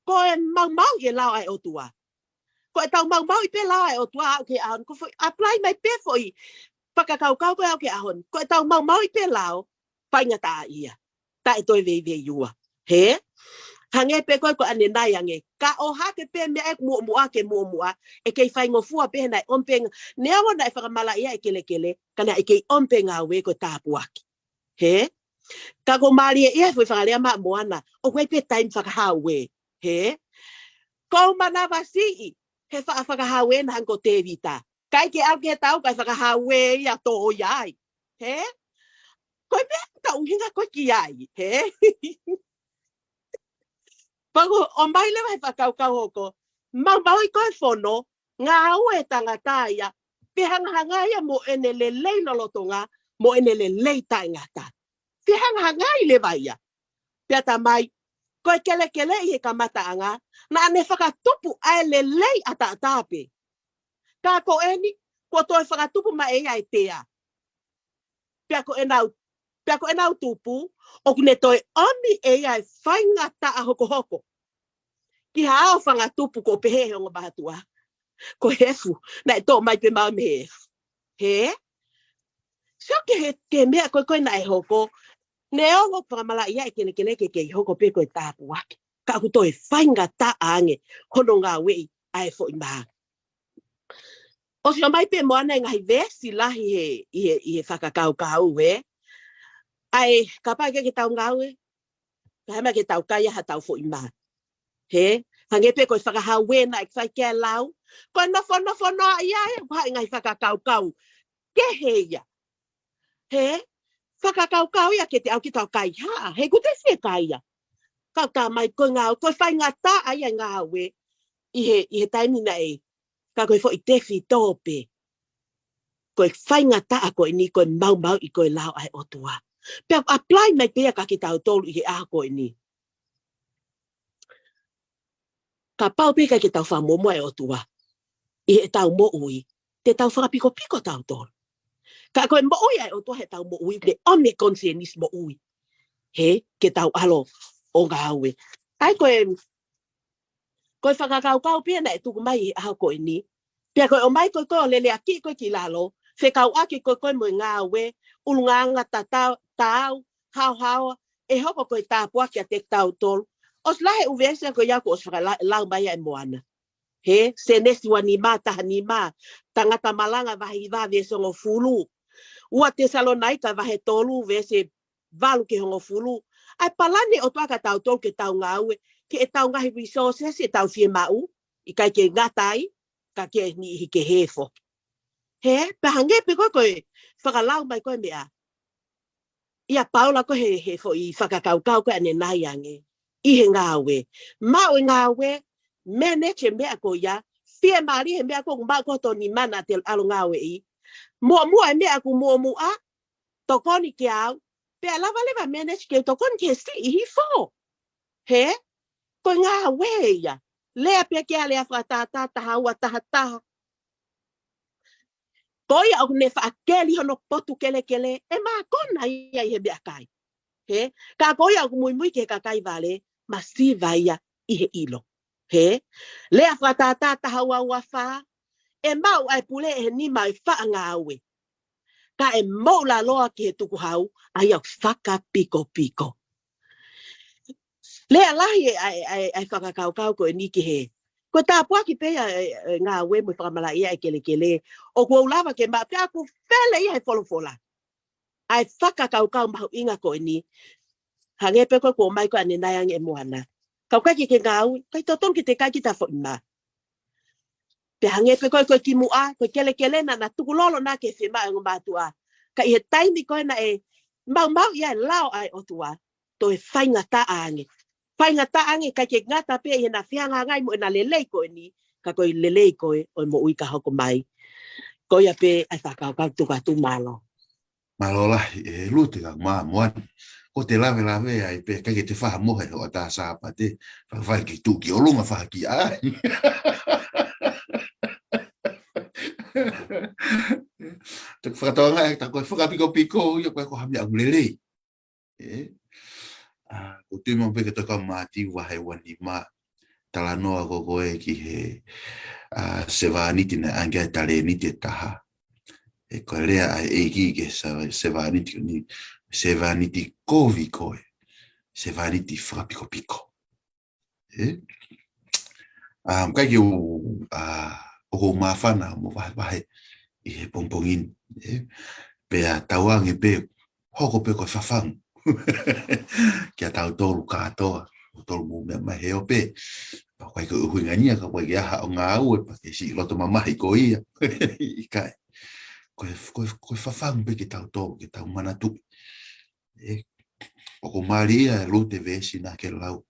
Ko e mau i lao ai o tua. Ko e tau mau i pe lao ai o tua au ke ahon. Ko apply mai pe foi. Whakakau koe au ke ahon. Ko e tau mau i pe lao. Whaingata a ia. Ta e toi vei iua. He? Hange pe koe ko ane nai ange. Ka o hake pe mea e mua ke mua. E kei whaingo fua pe nai ompenga. Neawa nai whakamala ia e kele. Kana e kei ompenga we ko tāpuaki. He? Ka ko mali e ia foi whakalea maa moana. O koe pe time whakahawe. He? Ko mana wasi. He whakahawe na hanko te vita. Kai ke au ke tau kai whakahawe ia tō iai. He? Koe mea ka uhinga koe ki ai. He? Pago o mai lewa he whakau hoko. Mau i koe whono. Ngā au e tangata ia. Pe hanga ia mo ene le lei lolotonga. Mo ene le lei tai ngata. Pe hanga i lewa ia. Pea ta mai. Koe kele i he kamata anga. Na ane whakatupu ai le lei ata atape. Ka ko eni. Ko toi whakatupu ma e ai tea. Pea ko enau tupu. O kune toi omi e ai whaingata a hoko. Ki hao whangatupu ko pehe he onga bahatua. Ko hefu. Na e tō mai pe mau me hefu. He? So ke mea koe na e hoko. Ne ongo whakamala ia e kele ke hoko pe koe tāpu wake. Ka aku toi whaingata ange. Hono ngā wei ai fo i maa. O si o mai pe moana e ngahi vesi lahi he whakakau we. Ai, ka pai ke tau ngau e. Ka hema ke tau kai ha tau fo i maa. He? Hange pe koe whakahawe na e whai kia lau. Koe nofo ia e. Whai ngai whakakau. Ke he ia. He? Whakakau ia ke te au ki tau kai ha. He kute se kai ia. Kau ka mai koe ngau. Koe whai ngata ai ai ngā we. I he taimina e. Ka koe fo i tefi tōpe. Koe whai ngata a koe ni koe mau i koe lau ai o tua. Pea apply mai pea ka ki tau tolu i he a koe ni. Ka pau pika ki tau whamomo e o tua. I he tau mo ui. Te tau whakapiko tau tolu. Ka koe mo ui ai o tua he tau mo ui. Te ome konsenis mo ui. He, ke tau alo o ngā ue. Ai koe whakakau pia na e tuku mai i a koe ni. Pia koe o mai koe o lele aki koe ki lalo. Whekau aki koe mo i ngā ue. Ulunganga tau, hau, e hoko koe tāpua ki a te tau tolu. Os lahe uvesa koe iako os whakalau mai ai moana. He, se nesi wa ni mā, taha ni mā. Tangata malanga vahi i vahe songo fulu. Ua te Salonaika vahe tolu vese valu ke hongo fulu. Ai palane o tuaka tau tolu ke tau ngā ue. Ke e tau ngahi resources e tau fie mau. I kai ke ngatai, ka ke ni i ke hefo. He, pahange pe koe whakalau mai koe mea. Ia paula ko he fo i whakakau ko ane nai ange. I he ngāwe. Mau i ngāwe, mene che mea ko ia, fie maari he mea ko kumau koto ni mana te alo ngāwe i. Mua e mea ko mua, tokoni ke au, pe lava leva mene che tokoni ke si i hi fo. He? Ko ngāwe ia. Lea pe ke alea whakatata, tahaua, taha. Koia o ne whaakeli hono potu kele, e maa kona ia i he mea kai. He? Ka koia o mui ke kakai vale, ma si vaia i he ilo. He? Lea whakatata tahaua ua wha, e mau ai pule e ni mai wha ngā aue. Ka e moula loa ki he tuku hau, ai au whaka piko. Lea lahi ai whakakau ko e ni ki he. Ko tā pua ki pēia ngā ue mui whakamala ia e kele. O kua ulawa ke maa pia ku whele ia he wholofola. Ai whakakau mahu inga ko e ni. Hange pe koe kua mai ko ane naiangi e moana. Kau kai ke ngā ue, kai toton ki te kai ki ta wha ima. Pe hange pe koe ki mua, koe kele na tukulolo na ke whima e ngumātua. Ka i he taimi koe na e mau ia e lao ai o tua. To e whaingata ange. Whaingata ange kai ke ngata pe i hena whianga ngai mo ena lelei koe ni. Ka koe lelei koe o mo ui ka hoko mai. Koe a pe ai whakau tukatu malo.
Malo lahi e lute ka maa moan. Ko te lawe ai pe kai ke te whaha mohe o a tā sāpa te. Whai ki tūki o lunga whaha ki ai. Tak whakatoa ngai, tak koe whakapiko, ia koe ko hamia au lelei. Ko tui mau peke toka māti wahe wani mā. Tala noa ko koe ki he se wāniti na angia tale niti taha. E koe rea ai eiki ke se wāniti ni se wāniti kovi koe. Se wāniti whakapiko piko. Kai ki o mawhana mo wahe i he pompongin. Pea tauange pe hoko pe koe whawhangu. Kia tau tolu katoa. Tolu mo mea mahe o pe. Pakai ko uhinga nia ka koe aha o ngā ue pa ke si loto mamahi ko ia. I kai. Koe whawhangu pe ke tau tolu, ke tau manatu. O ko maria lute vesi na ke lau.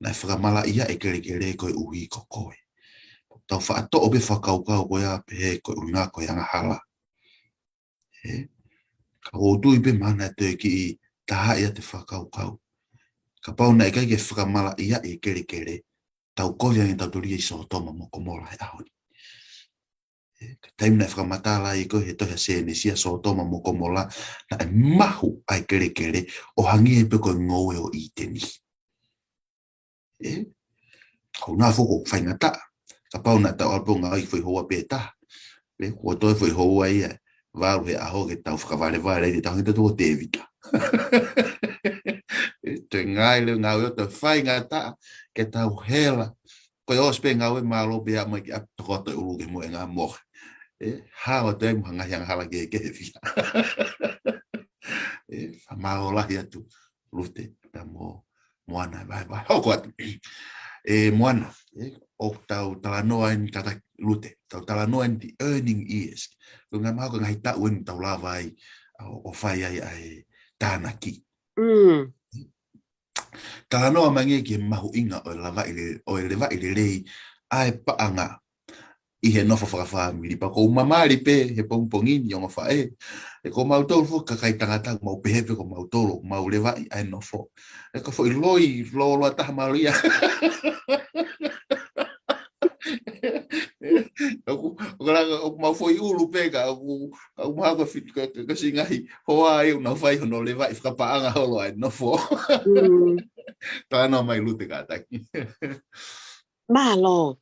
Na whakamala ia e kere koe uhi ko koe. Tau whaato o be whakaukau koe a pe he koe unga koe anga hala. Ka o tui pe mana te ki i taha ia te whakaukau. Ka pauna e kai ke whakamala ia e kere. Tau koe angi tau tori e so toma mo komola he ahoni. Ka taimna e whakamatala i koe he tohia sene sia so toma mo komola na e mahu ai kere o hangi e pe koe ngoe o i teni. Ko ngā whoko whaingata. Ka pauna tau alponga ai whai hoa pe ta. Kua toi whai hoa ia. Waru he aho ke tau whakaware i tau hita tō tēvita. Te ngai leo ngau eo tau whaingata ke tau hela. Koe ospe ngau e malo bea mai ki ap tokoto e uru ke mo e ngā mohe. Hawa te mu hangahi ang hala ke he whia. Whamao lahi atu lute ta mo moana vai. Hoko atu. Moana. O tau talanoa en tata lute. Tau talanoa en the earning years. Ko ngā maho ka ngahi tau en tau lawa ai o whai ai tānaki. Talanoa mangi ki mahu inga o lewa i le rei ai paanga i he nofo whakawhamiri. Pa ko mamari pe he pongpongini o ngawha e ko mautoro fu kakai tangata mau pehepe ko mautoro mau lewa i ai nofo. E ko fo i loi lo ataha maria. Aku mau foi ulu pega aku mau ka singahi hoa ai una fai no leva i whakapaanga holo ai no fo. Tāna mai lute ka taki.
Malo.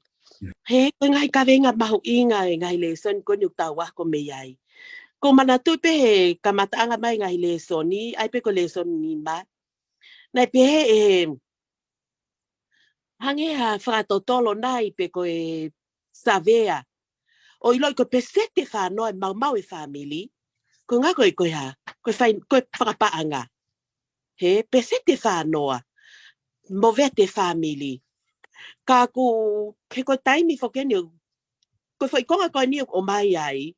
He ko ngai ka venga mahu inga ngai lesson ko nyuk tawa ko me ai. Ko manatu pe he kamataanga mai ngai lesson ni ai pe ko lesson ni ma. Nai pe he hange ha fratotolo nai pe ko e savea. O iloi ko pesete whanau e mau e family. Ko ngā koe ha. Koe whakapaanga. He pesete whanau. Mo vete family. Ka ku ke ko taimi whakeni. Ko whaikonga koe ni o mai ai.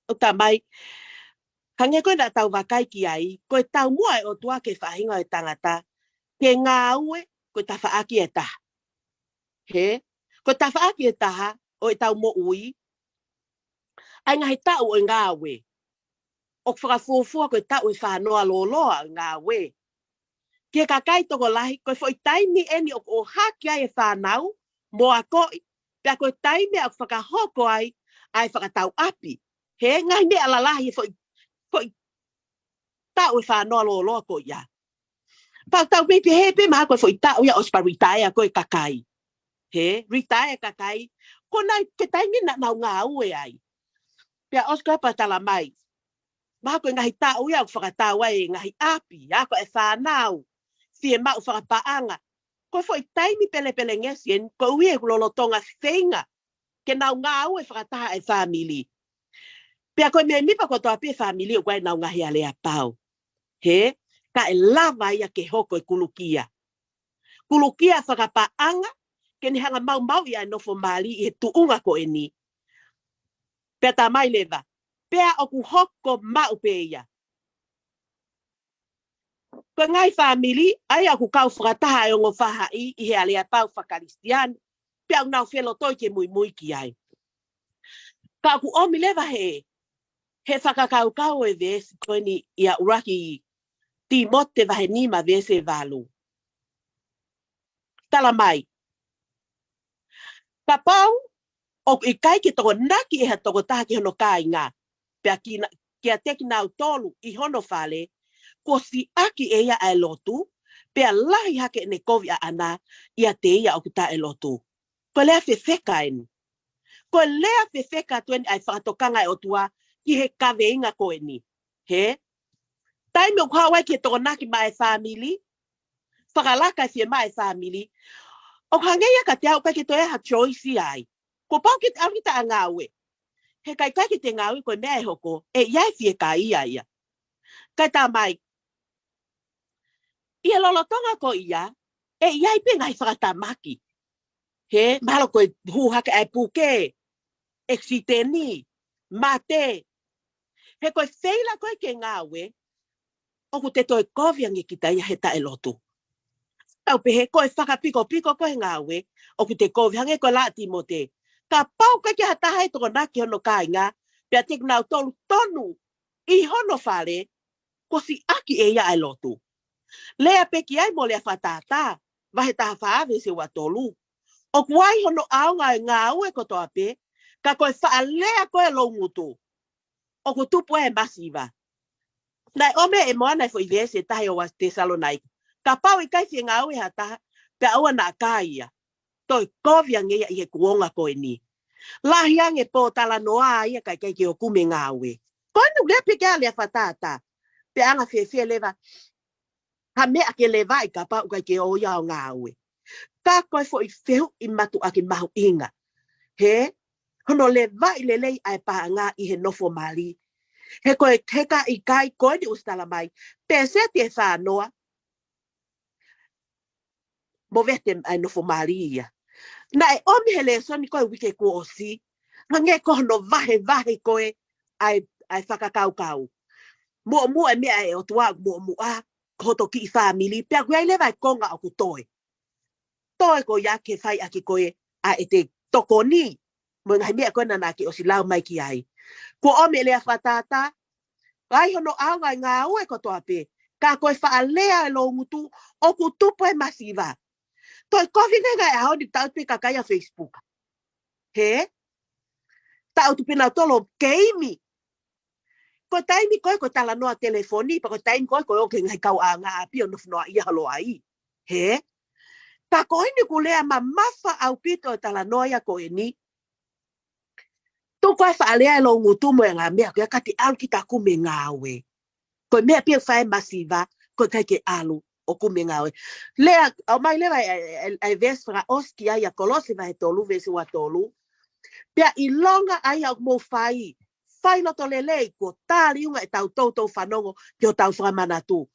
O ta mai. Hange koe na tau wakai ki ai. Koe tau mua e o tua ke whahinga e tangata. Ke ngā ue. Koe ta whaaki e taha. He. Koe ta whaaki e taha. O e tau mo ui. Ai ngahi tau o ngā we. O whakafuafua koe tau e whanoa loloa ngā we. Kia kakai toko lahi, koe fo i taimi eni o haki ai e whanau, mo a koi, pia koe taimi a whakahoko ai whakatau api. He ngai me ala lahi fo i tau e whanoa loloa koe ia. Pau tau pepe hepe maa koe fo i tau ia ospa retire koe kakai. He, retire kakai. Ko nai ke taimi na nau ngā ue ai. Pia oska patala mai. Maha koe ngahi tau ia whakatau ai ngahi api. Ako e whanau. Fie mau whakapaanga. Koe fo i taimi pele ngesien. Ko ue lolotonga whenga. Ke nau ngā ue whakataha e family. Pia koe mea mipa ko toa pe family o koe nau ngahi alea pau. He, ka e lava ia ke hoko e kulukia. Kulukia whakapaanga. Ke ni hanga mau ia nofo mali i he tuunga ko e ni. Pea ta mai leva. Pea o ku hoko mau pe ia. Ko ngai family, ai aku kau whakataha e ongo whaha i he alea pau whakaristian. Pea au nau whelo toi ke mui ki ai. Ka aku omi leva he whakakau e vesi koe ni ia uraki Timote vahe nima vese valu. Tala mai. Ka pau, o i kai ki toko naki e ha toko taha ki hono kai ngā. Pea ki a teki nau tolu i hono whale, ko si aki e ia ai lotu, pe lahi hake ne kovi a ana, ia te ia o kuta e lotu. Ko lea fefeka eni. Ko lea fefeka tuen ai whakatokanga e otua, ki he kawe inga ko eni. He? Taime o kawai ki e toko naki mai family, whakalaka fie mai family, o hangeia ka te au kai ki to e ha choice ai. Ko pau ki au ki ta ngawe. He kai ki te ngawe ko mea e hoko, e iai fie ka ia. Kai tā mai, ia lolotonga ko ia, e iai pe ngai whakatamaki. He, mahalo koe huhaka ai puke, eksiteni, mate. He koe feila koe ke ngawe, oku te toi koviangi kita ia he tae lotu. Au pe he koe whakapiko koe ngawe, oku te koviangi koe la Timote. Ka pau kai ki hatahai toko naki hono kāinga, pia te nau tonu, i hono whare, ko si aki e ia ai lotu. Lea peki ai mo lea whatata, wahe taha whaave se watolu. O kuai hono aunga e ngā ue koto ape, ka koe whaalea koe longutu. O ku tupu e masiva. Nai ome e moana e fo i vese tahi o was Thessalonica. Ka pau i kai fie ngā ue hataha, pe aua nā kāia. Toi kovia ngeia i he kuonga koe ni. Lahiange po tala noa ia kai ki o kume ngā ue. Koe nu lea peki a lea whatata. Pe anga fie leva. Ha mea ke lewa i ka pau kai ke o iau ngā ue. Ka koe fo i whehu i matu a ki mahu inga. He, hono lewa i lelei ai paha ngā i he nofo mali. He koe teka i kai koe di ustala mai. Pese te whanoa. Mo vete ai nofo mali ia. Na e omi he le soni koe wike kua o si. Nge ko hono vahe koe ai whakakau. Mua e mea e o tua mua. Koto ki i family, pia kui ai lewa i konga o ku toe. Toe ko ia ke whai aki koe a e te toko ni. Mo ngai mea koe nana ki o si lau mai ki ai. Ko ome lea whatata, ai hono aunga i ngā ue koto ape, ka koe whaalea e lo ngutu o ku tupo e masiva. Toi kovi ngai e hao ni tau pe kakai a Facebook. He? Tau tupe nau tolo keimi. Ko taimi koe ko tala noa telefoni, pa ko taimi koe o ke ngai kau a ngā api o nufunoa i halo ai. He? Ta koe ni ku lea ma mafa au pito o tala noa ia koe ni. Tu koe whaalea e lo ngutu mo e ngā mea, koe kati alu ki ta kume ngā ue. Koe mea pia whae masiva, koe kai ke alu o kume ngā ue. Lea, au mai lewa ai ves whaka oski ai a kolose vai tolu, vesi wa tolu. Pia i longa ai au mo whai. Whai loto lelei, ko tāri unga e tau tautou whanongo ki o tau whamanatu.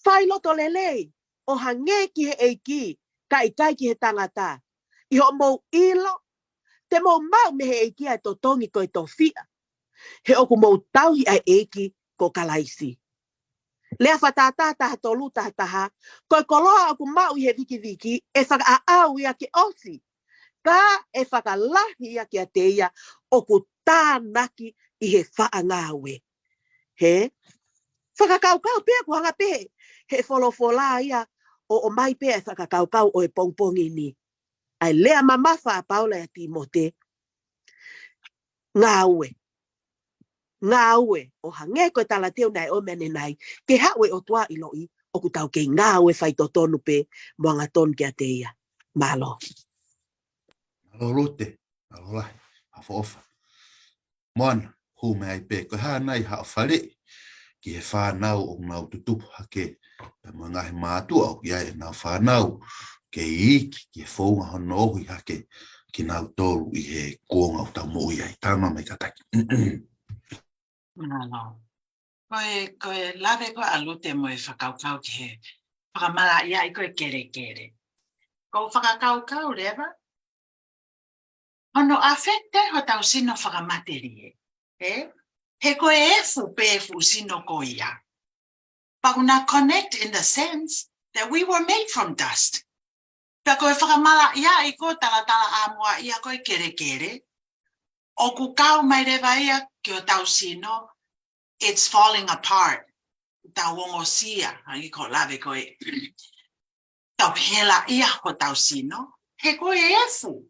Whai loto lelei, o hange ki he eiki, ka i kai ki he tangata. I ho mou ilo, te mou mau me he eiki ai to tongi koe to fia. He oku mou tauhi ai eiki ko kalaisi. Lea whatata taha tolu taha, koe koloa oku mau i he viki, e whaka a au ia ki osi. Ka e whakalahi ia ki a te ia, oku tānaki i he wha ngāwe. He? Whakakaukau pēr ku hanga pē. He wholofola ia o mai pē e whakakaukau o e pongpongi ni. Ai lea mamafa a Paula e Timote. Ngāwe. Ngāwe. O hange koe tala teo nai o mene nai. Ke hawe o tua i loi. O ku tau ke ngāwe whai to tonu pē. Moanga ton kia te ia. Malo.
Malo rote. Malo lai. Hafo ofa. Moana. Hu me ai pe ko ha nai ha whare ki he whanau o ngau tutupu hake pe mga he mātua o ki ai nau whanau ke iki ki he whaunga hono ohi hake ki nau tolu i he kuonga o tau mo i ai tama mai kataki.
Malo. Koe lawe koe alute mo e whakaukau ki he whakamara ia i koe kere. Ko whakakaukau rewa? Hono afete ho tau sino whakamaterie. He koe e fu sino ko ia. Pakuna connect in the sense that we were made from dust. Pea koe whakamala ia i ko tala amua ia koe kere. O ku kau mai rewa ia ki o tau sino, it's falling apart. Tau wongo sia, i ko lawe koe. Tau hela ia ko tau sino, he koe e fu.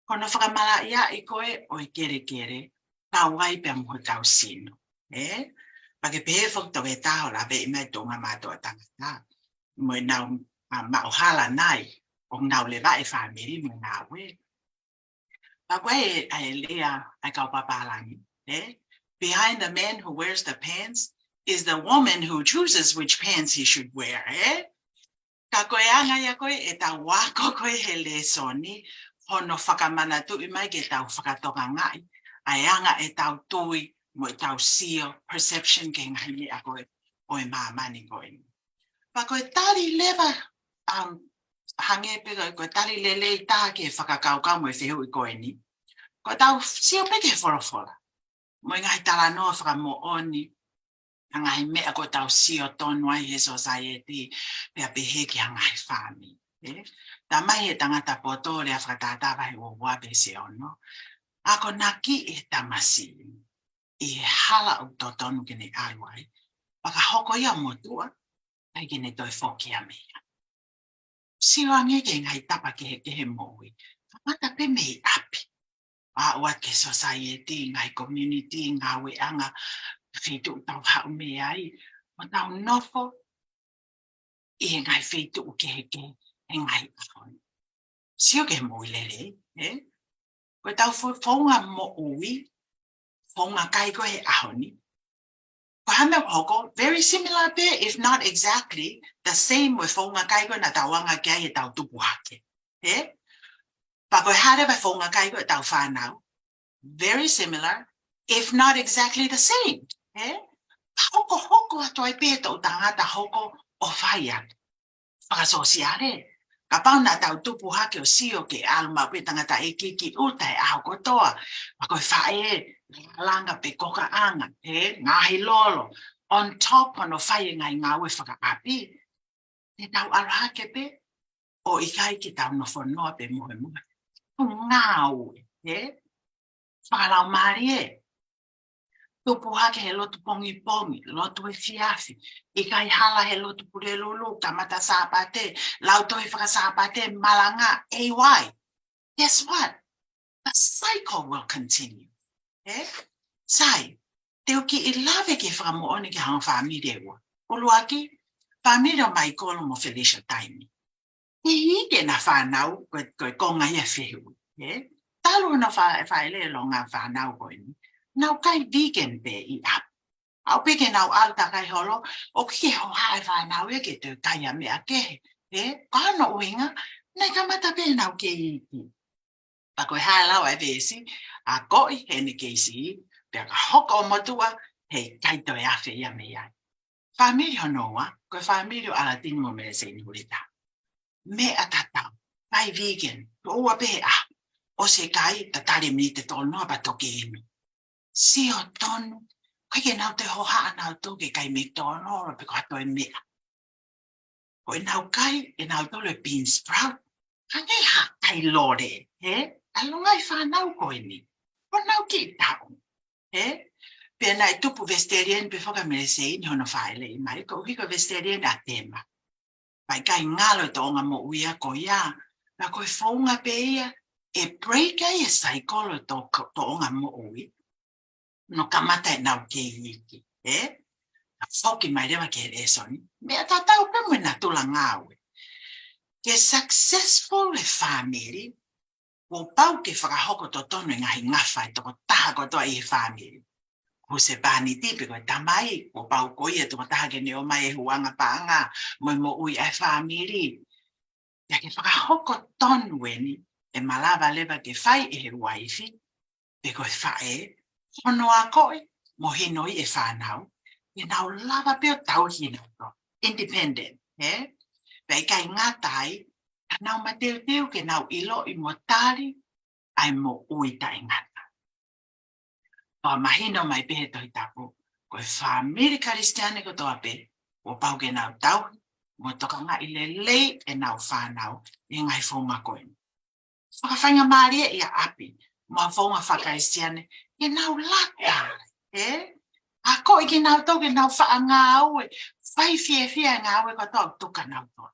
Kono whakamala ia i koe o i kere. Tau wai pe mo tau sino. Pake pehe fok to e taho la be me tonga mato tangata. Mo nau mauhala nai o nau le vai family mo nawe. Pawe ai lea ai kau papalangi. Behind the man who wears the pants is the woman who chooses which pants he should wear. Ka koe anga ia koe e tau wako koe he le soni hono whakamana tu I mai ke tau whakatoka ngai. Ai anga e tau tui mo tau sio perception ke ngai a koe o e mamani koe. Pa koe tali lewa hange pe koe tali lele I tā ke whakakaukau mo e whihu I koe ni. Koe tau sio pe ke whorofora. Mo ngai tala noa whakamo oni. Ngai mea ko tau sio tonu ai he society pea pehe ki ngai whami. Ta mai he tangata poto le a whakatata vai o wabe se ono. Ako naki e tamasi. I hala o totonu kene aiwai. Paka hoko ia motua. Ai kene toi whoki a mea. Sio ange ke ngai tapa ke he moui. Mata pe mei api. A wat ke society, ngai community, ngawe anga. Fitu tau hau me ai, ma tau nofo I ngai fitu ke e ngai ahon. Sio ke moi lele, Ko tau whaunga mo ui, whaunga kai ko he ahoni. Ko hame hoko, very similar pe, if not exactly, the same with whaunga kai ko na tawanga kia he tau tupu hake. Pa ko hare ba whaunga kai ko tau whanau. Very similar, if not exactly the same. Hoko ato ai peto o tangata hoko o whaia. Whakasosiare. Ka pau na tau tupu hake o sio ke alma pe tangata e kiki uta e aho kotoa. Ako e whae langa pe koka anga. Ngahi lolo. On top ono whae ngai ngawe whakaapi. Te tau arahake pe. O ikai ki tau no whonoa pe muhe muhe. Ngāue. Whakalau marie. Tupu hake he lotu pongi pongi, lotu e fiafi. Ikai hala he lotu purelulu, kamata sapate, lauto he whakasapate, malanga, AY. Guess what? The cycle will continue. Sai, te uki I lave ke whakamooni ke hanga whamire ua. Uluaki, whamire o mai kolo mo Felicia Taimi. Te hike na whanau, koe konga ia whihu. Talu na whaele longa whanau koe ni. Nau kai vegan pe I ap. Au peke nau alta kai holo, o ki ho hae whanau e ke te kai a mea ke. Kano uinga, nei kamata pe nau ke iki. Pa koe hae lau e vesi, a koi he ne keisi, pe ka hoko o motua, he kai toi afe ia mea. Whamiri honoa, koe whamiri o alatin mo mea se nurita. Me a tatau, kai vegan, ko ua pe a, o se kai tatari mi te tono pa toke inu. Sio tonu, kai ke nau te hoha nau toke kai me tono pe kato e mea. O e nau kai, e nau tolo e bean sprout, hanei ha kai lore, alongai whanau koe ni. O nau ki tau, pe nai tupu vegetarian pe whaka meresei ni hono whaele I mai, ko hiko vegetarian a tema. Pai kai ngalo to onga mo uia ko ia, na koe whaunga pe ia, e break ai e saikolo to onga mo ui. No kamata e nau ke iki, Whoki mai rewa ke resoni, mea tatau pe mo na tula ngawe. Ke successful e family, o pau ke whakahoko to tono I ngahi ngawhai toko taha kotoa I family. Ko se pāni tipi koe tamai, o pau koe e toko taha ke neo mai e huanga paanga, mo ui ai family. Ia ke whakahoko tonu weni, e malawa lewa ke whai e he waifi, pe koe whae, hono a koe, mo hinoi e whanau, e nau lava peo tau hina to, independent, Pei kai ngatai, ka nau mateu ke nau ilo I motari, ai mo uita I ngata. O mahino mai pehe toi tapu, koe whamiri karistiane ko toa pe, o pau ke nau tau, mo toka ngā I lei e nau whanau, I ngai whonga koe. Whakawhainga maria I a api, mo whonga whakaristiane, e nau lata, A ko I ke nau tau ke nau wha ngā aue, whai fia ngā aue ko tau tuka nau tau.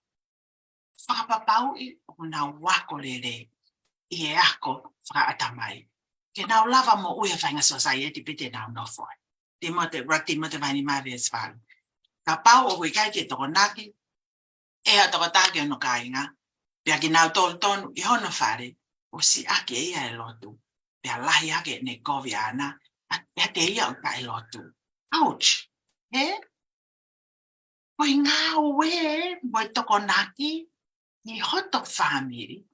Whakapapau I o nau wako lere, I e ako whakaatamai. Ke nau lava mo ue whainga society pite nau nofoi. mo te vani mare sval ka pau o kai ke to naki e a to ta ke no kai nga pia ki na to ton I hono fare o si a ke ia e lotu pia la ia ke ne koviana a te ia o kai lotu ouch Oi nga we mo to naki I hoto family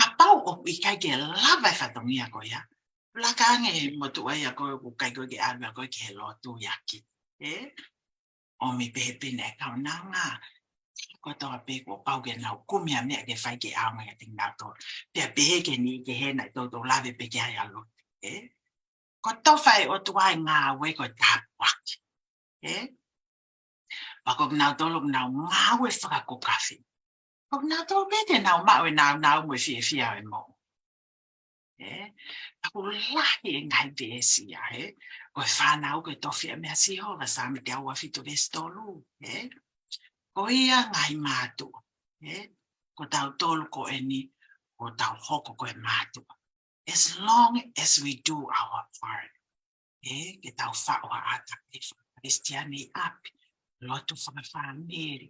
a pau o kai ke lava fa to mia ko ya la ka nge mo tu ia ko kai ko ke alba ko ke lotu yaki o mi pepe ne ka nga ko to pe ko pau ke na ku mia me ke fai ke a ma ke na to pe pe ke ni ke he na to la ve pe ke ya lo ko to fai o tu ai nga we ko ta wak pa ko na to lo na nga we fa ko kafe ko na to pe ke na ma we na mo fi ai mo ako lahi ngai vesi ya ko fa na ko to fi me si ho va sa me te wa fi to stolu ko ia ngai matu ko tau tolu ko eni ko tau hoko ko matu as long as we do our part ke tau fa wa ata Cristiani up lotu fa family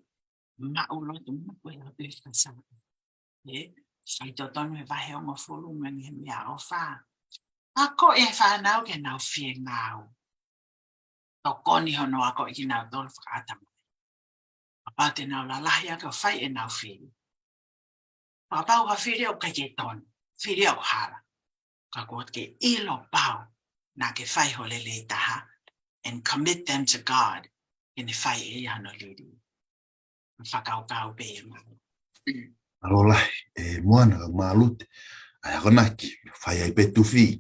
ma o lotu ma ko ia pe fa sa sai to tonu e vai o fulu me mea o fa ako e fa nau ke nau fie ngau to koni hono ako I nau dol fa ata pa te nau la lahia ka fai e nau fie pa pau ka fie o ka ke ton fie o hala ka ko ke ilo pau na ke fai ho le taha and commit them to God in the fai e ano lidi fa kau be ma
Alola, moana ka malut, ai akonaki, fai ai petu fi,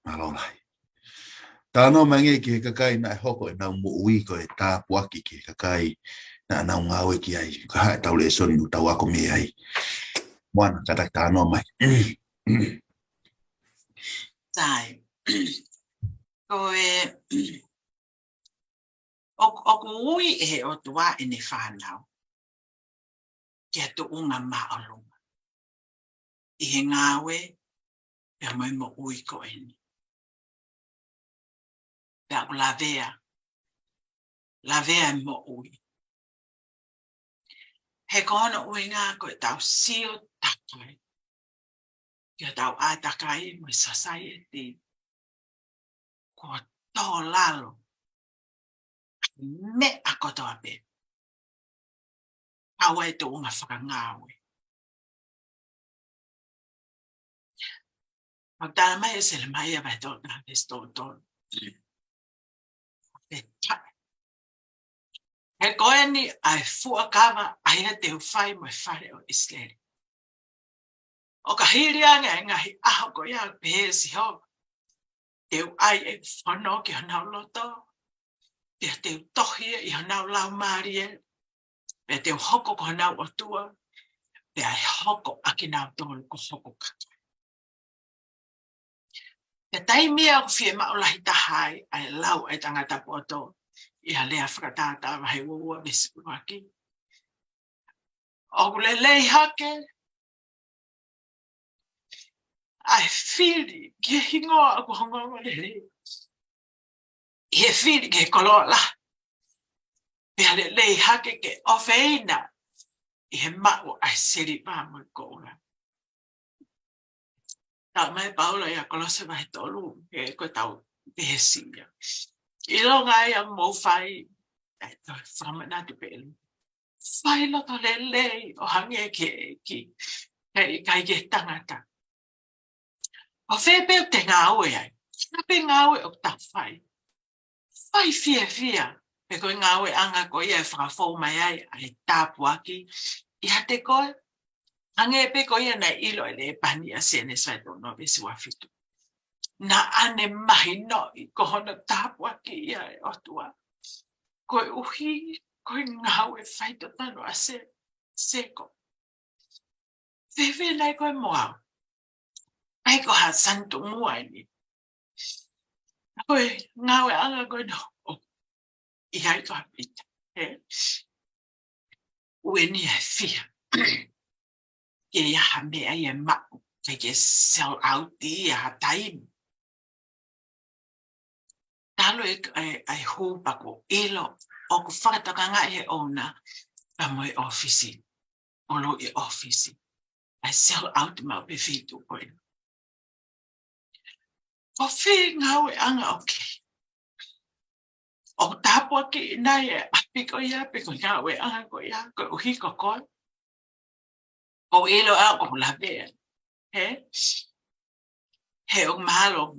alola. Tano mange ki kakai na hoko na mo ui ko e ta puaki ki kakai na ngawe ki ai, ka ha tau le son nu tau ako me ai. Moana kata tano mai.
sai ko o ui e o tua e ne whanau. Kia tu unga maalunga. I he ngāwe, pia mai mo ui ko eni. Pia ku lavea mo ui. He kono ui ngā koe tau sio takai. Kia tau a takai mo society. Ko tō lalo. Me a kotoa pe. Awa e tu unga whakangāwe. Ang tala mai e sila mai e vai tō ngā pesto tō. He koe ni ai fuakawa ai e te uwhai mo e whare o Isleri. O ka hiri anga e ngahi aho ko ia pēsi ho. Te u ai e whanau ki hanau loto. Pia te u tohi I hanau lau maari e. Pia te u hoko ko hanau o tua. Pia e hoko aki nau tōru ko hoko kaka. Pia taimia o fie maulahi tahai ai lau ai tangata poto. Ia lea whakatata wahi ua vesi waki. O le lei hake. Ai whiri ki hingoa aku hongongo le lei. I he whiri ke kolola. Pia le lei hake ke ofeina. I he mau ai siri pāmu I koura. Tau mai paula ia kolose vai tolu. E koe tau behesia. I longa ia mou whai. E toi whamana tu pēlu. Whai loto le lei o hange ke ki. Hei kai ke tangata. O whepeo te ngāwe ai. Snape ngāwe o ta whai. Whai fia. Pe koe ngāwe anga ko ia e whakafou mai ai. Ai tāpu aki. I hate koe. Ange pe ko ia na ilo e le pani a sene sai tono vesi wafitu. Na ane mahi no I kohona tāpu aki ia e otua. Koe uhi. Koe ngāwe whai to tano a seko. Wewe nai koe moau. Ai ko ha santo mua ni. Koe ngawe anga koe no. I hai to apita. Ue ni e fia. Ke ia hame ai e mau. Ke sell out I a taim. Ta talo ai hu pako ilo o ku whakataka e ona pa mo office o lo e office ai sell out ma pe fitu ko o fe ngau e anga okay o tapo ki na e apiko ia pe ko ngau e anga ko ia ko hi ko o ilo a o la be he o malo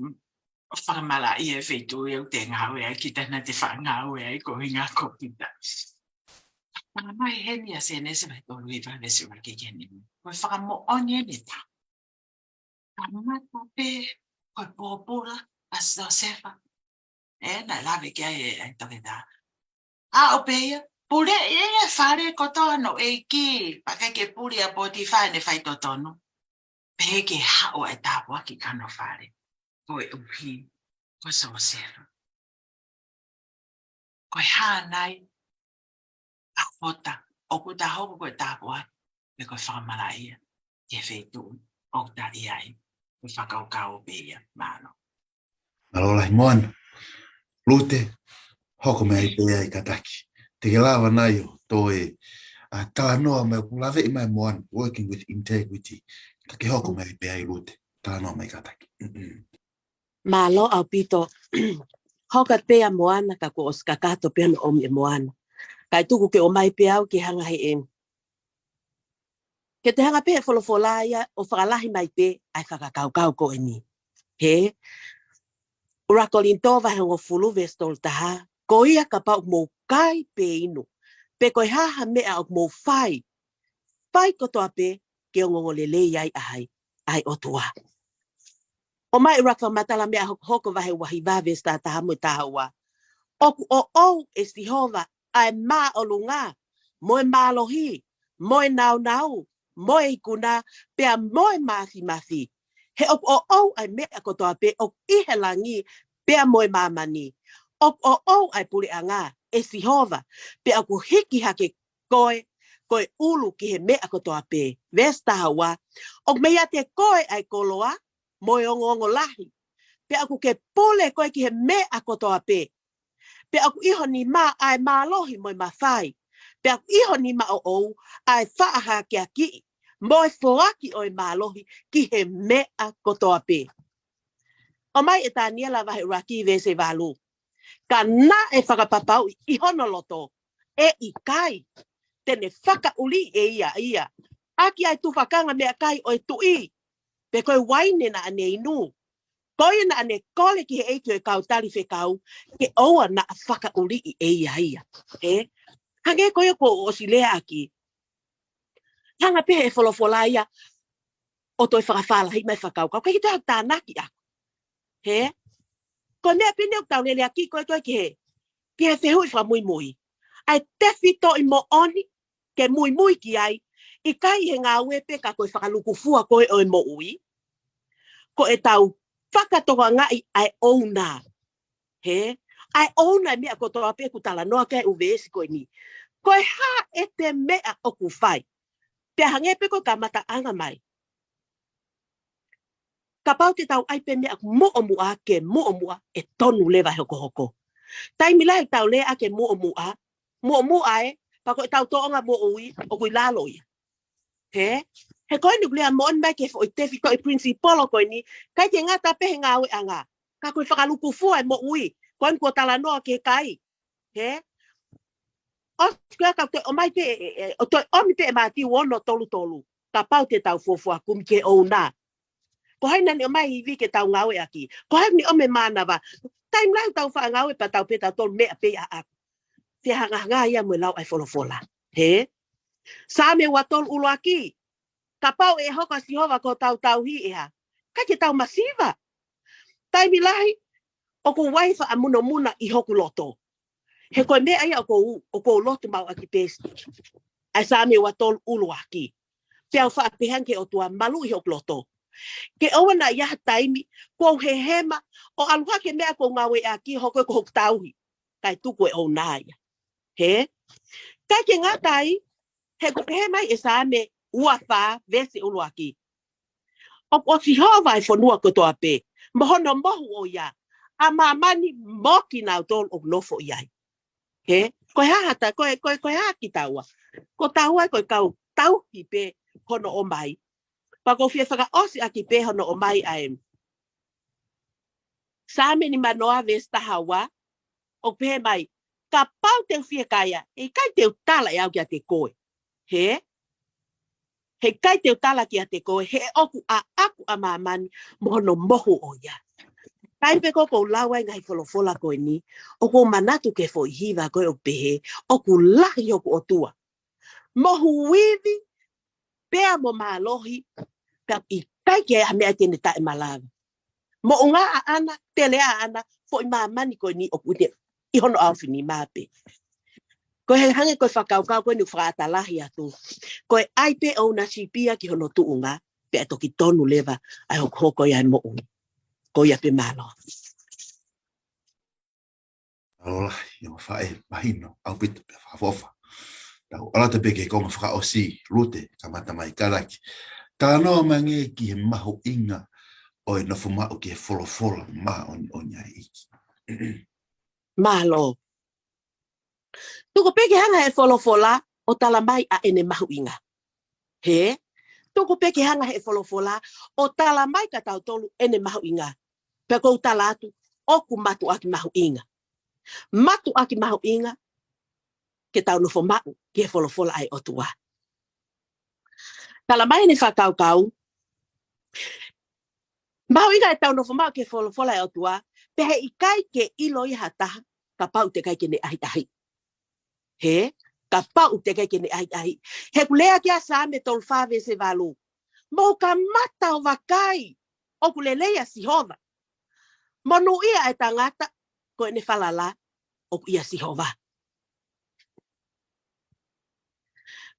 whakamala i e whaitu e o te ngau e ki tana te whangau e ko hinga ko pita. Mana mai heni a se nese mai tolu i vane se waki keni. Koe whakamo onye ni ta. Kamata pe koe pōpura a sa sefa. Na lawe kia e toke ta. A o peia. Pure e whare kotono e ki. Paka ke puri a poti whane whai totono. Pe ke hao e tāpua ki kano whare. Koe uhi, koe sosera. Koe hānai, a hota, o ku ta hoku koe tāpua, me koe whakamara ia, ke whetu, o ta iai, koe whakaukau peia, māno.
Alola moana, lute, hoko mea i pea i kataki. Te ke lawa nai o tō e tā noa mea kulawe i mai moana, working with integrity. Ka ke hoko mea i pea i lute, tā noa mai kataki.
Malo au pito hoka pea moana ka ko os kakato pea no omi moana. Kai tuku ke o mai pea au ki hanga he e. Ke te hanga pea wholofola ia o whakalahi mai pe ai whakakaukau ko e ni. He, urakolinto vahe ngo fulu vestol taha, ko ia ka pau mou kai pe inu. Pe koe haha mea au mou whai. Whai kotoa pe ke o ngongolele iai ahai, ai otua. O mai rakwa matala mea hoko vahe wahi vavesta taha mo tahawa. Oku o e Sihova ai ma o lunga, moe malohi, moe nau, moe ikuna, pea moe mafi. He oku o ai mea kotoa pe o ihe langi, pea moe mamani. Oku o ai puli anga, e Sihova, pea oku hiki hake koe ulu ki he mea kotoa pe. Vesta hawa, oku mea te koe ai koloa, moe ongo lahi. Pe aku ke pole koe ki he mea kotoa pe. Pe aku iho ni ma ai malohi moe mawhai. Pe aku iho ni ma o ai whaaha ki a ki. Moe foaki oi malohi ki he mea kotoa pe. O mai e tā niela vahe uraki vese valu. Ka na e whakapapau i hono loto. E i kai. Tene whakauli e ia. Aki ai tu whakanga mea kai oi tui. Pe koe waine na ane inu. Koe na ane kole ki he eitu e kau tali whekau, ke oua na whaka uri i e ia. Hange koe ko o si lea aki. Hanga pehe e wholofola ia, o toi whakawhala hi mai whakau. Kau kei te hau tānaki ako. Koe mea pene o tau nele aki, koe toi ki he whehui wha Ai te whito i mo oni, ke mui ki ai, i kai he ngā uepe ka koe whakalukufua koe o mo ui. Ko e tau whakatoa ngai ai ouna. Ai ouna mea kotoa pe kutala noa kai uvesi koe ni. Koe ha e te mea o ku whai. Pea hange pe koe ka mata anga mai. Ka pau te tau ai pe mea mo'omua ke mo'omua e tonu lewa hoko. Tai milai tau lea ke mo'omua. Mo'omua e, pa koe tau toonga mo'oi o kui lalo ia. He koe ni kulea mo'on mai ke fo i tefi koe principolo koe ni, kai te ngata pehe ngā ue anga. Ka koe whakaluku fua e mo'oi, koe ni kua tala noa ke kai. O mai te, o toi omi te e māti uono tolu. Ka pau te tau fuafua kum ke o nā. Ko haina ni o mai hivi ke tau ngā ue aki. Ko haina ni o me mānawa. Taim lau tau wha ngā ue pa tau pe tau tolu mea pe a aku. Te hanga ia mue lau ai wholofola. Sa me watol ulo aki. Ka pau e hoka Sihova ko tau hi ea. Ka ke tau masiva. Taimi lahi, o ko waifa a muna i hoku loto. He koe mea ia o ko loto mau aki pesi. Ai sa me watol ulo aki. Te au wha pehanke o tua malu i hoku loto. Ke owana ia taimi, ko he hema, o aluha ke mea ko ngawe aki hoko ko hoku tauhi. Kai tuku e o nāia. Kai ke ngā tai, he ko hema e sa me ua wha vese ulu aki. O Sihova e whanua kotoa pe. Mahono mohu o ia. a mamani moki na tol o nofo iai. He, koe hahata, koe haki taua. Ko taua koe kau tau ki pe hono o mai. Pa ko fia whaka osi a ki pe hono o mai aem. Same ni manoa vesta hawa, o pe mai, ka pau te fia kaya, e kai te tala e au ki a te koe. He, he kai te tala ki a te koe, he oku a aku a mamani, mohono mohu o ia. Kai pe ko lawa ngai folofola koe ni, o ko manatu ke fo hiva koe o pehe, o ku lahi o ku o tua. Mohu wivi, pea mo malohi, ka i kai ke a mea tene tae malawa. Mo unga a ana, tele a ana, fo i mamani koe ni o kute, i hono au fini mape. Koe he hange koe whakaukau koe ni whaatalahi atu. Koe aipe au na sipia ki hono tuunga, pe toki tonu leva, ai hoko ia mo unga. Koe ia pe malo.
Alola, yo fae mahino, au pita pe whafofa. Tau ala te peke konga whakaosi, rute, kamata mai karaki. Tā noa mange ki he maho inga, o e nofu mao ki he folofola ma o nya iki.
Malo. Tuko peke hanga he folofola, o tala mai a ene mahu inga. He? Tuko peke hanga he folofola, o tala mai ka tau tolu ene mahu inga. Peko tala atu, oku matu aki mahu inga. Matu aki mahu inga, ke tau nufo mau, ki he folofola ai otua. Tala mai ni whakaukau, mahu inga e tau nufo mau ki he folofola ai otua, pehe i kai ke ilo i hataha, ka pau te kai ke ne ahi. He? Ka pau te kai ke ne ahi. He kulea kia same tol whawe se walu. Mo ka mata o wakai, o kulelea sihova. Monu ia e tangata, ko ne falala, o ia sihova.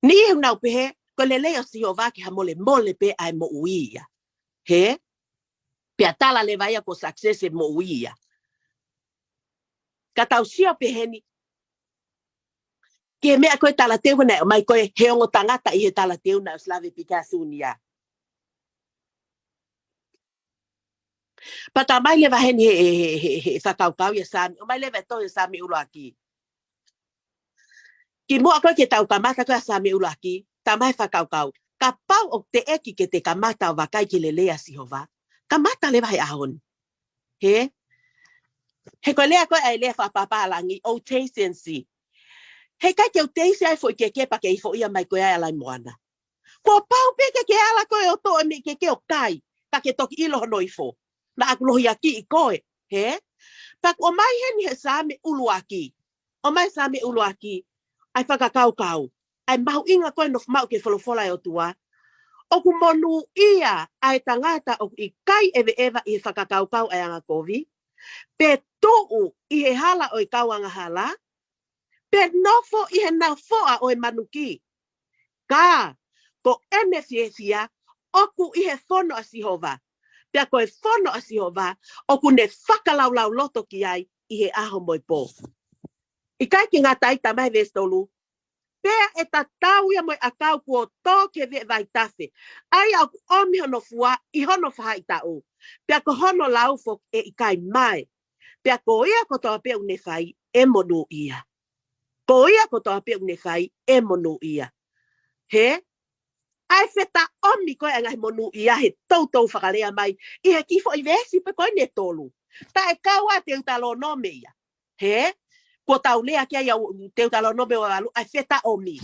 Ni nau pehe, ko lelea sihova ki ha mole pe ai mo uia. He? Pea tala le vai ko success mo uia. Ka tau sia peheni. Ke mea koe tala teu na mai koe heongo tangata i he tala teu na Slave Pikasunia. Pata mai le vaheni he whakaukau ia sami. O mai le veto ia sami ulo aki. Ki mua koe ke tau kamata koe sami ulo aki. Ta mai whakaukau. Ka pau o te eki ke te kamata o wakai ki le lea sihova. Kamata le vahe ahon. He? He koe lea koe ai lea whapapalangi o teisensi. He kai ke o teisi ai fo i ke pa ke i fo ia mai koe ai alai moana. Ko pau pe ke ala koe o to mi ke o kai. Ka ke toki ilo hono i fo. Na akulohi aki i koe. He? Tak o mai heni he same ulu aki. O mai same ulu aki. Ai whakakau. Ai mahu inga koe no mau ke wholofola e o tua. O ku monu ia ai tangata o i kai eva i whakakau ai anga kovi. Pe tuu i he hala o i kauanga hala. Pe nofo i he nau foa o e manuki. Ka, ko ene fia oku i he fono a sihova. Pea koe fono a sihova, oku ne whakalaulau loto ki ai i he aho moi po. I kai ki ngā taita mai vestolu, pea e ta tau ia moi akau kuo tōke ve vai tafe. Ai au omi hono fua i hono whahai tau. Pea ko hono lau fok e i kai mai. Pea ko ia ko toa pea une whai e monu ia. Ko ia ko toa pea une whai e monu ia. He? Ai feta omi koe angai monu ia he tautou whakalea mai. I he kifo i vesi pe koe ne tolu. Ta e kaua te utalo nome ia. He? Ko tau lea kia ia te utalo nome o alu. Ai feta omi.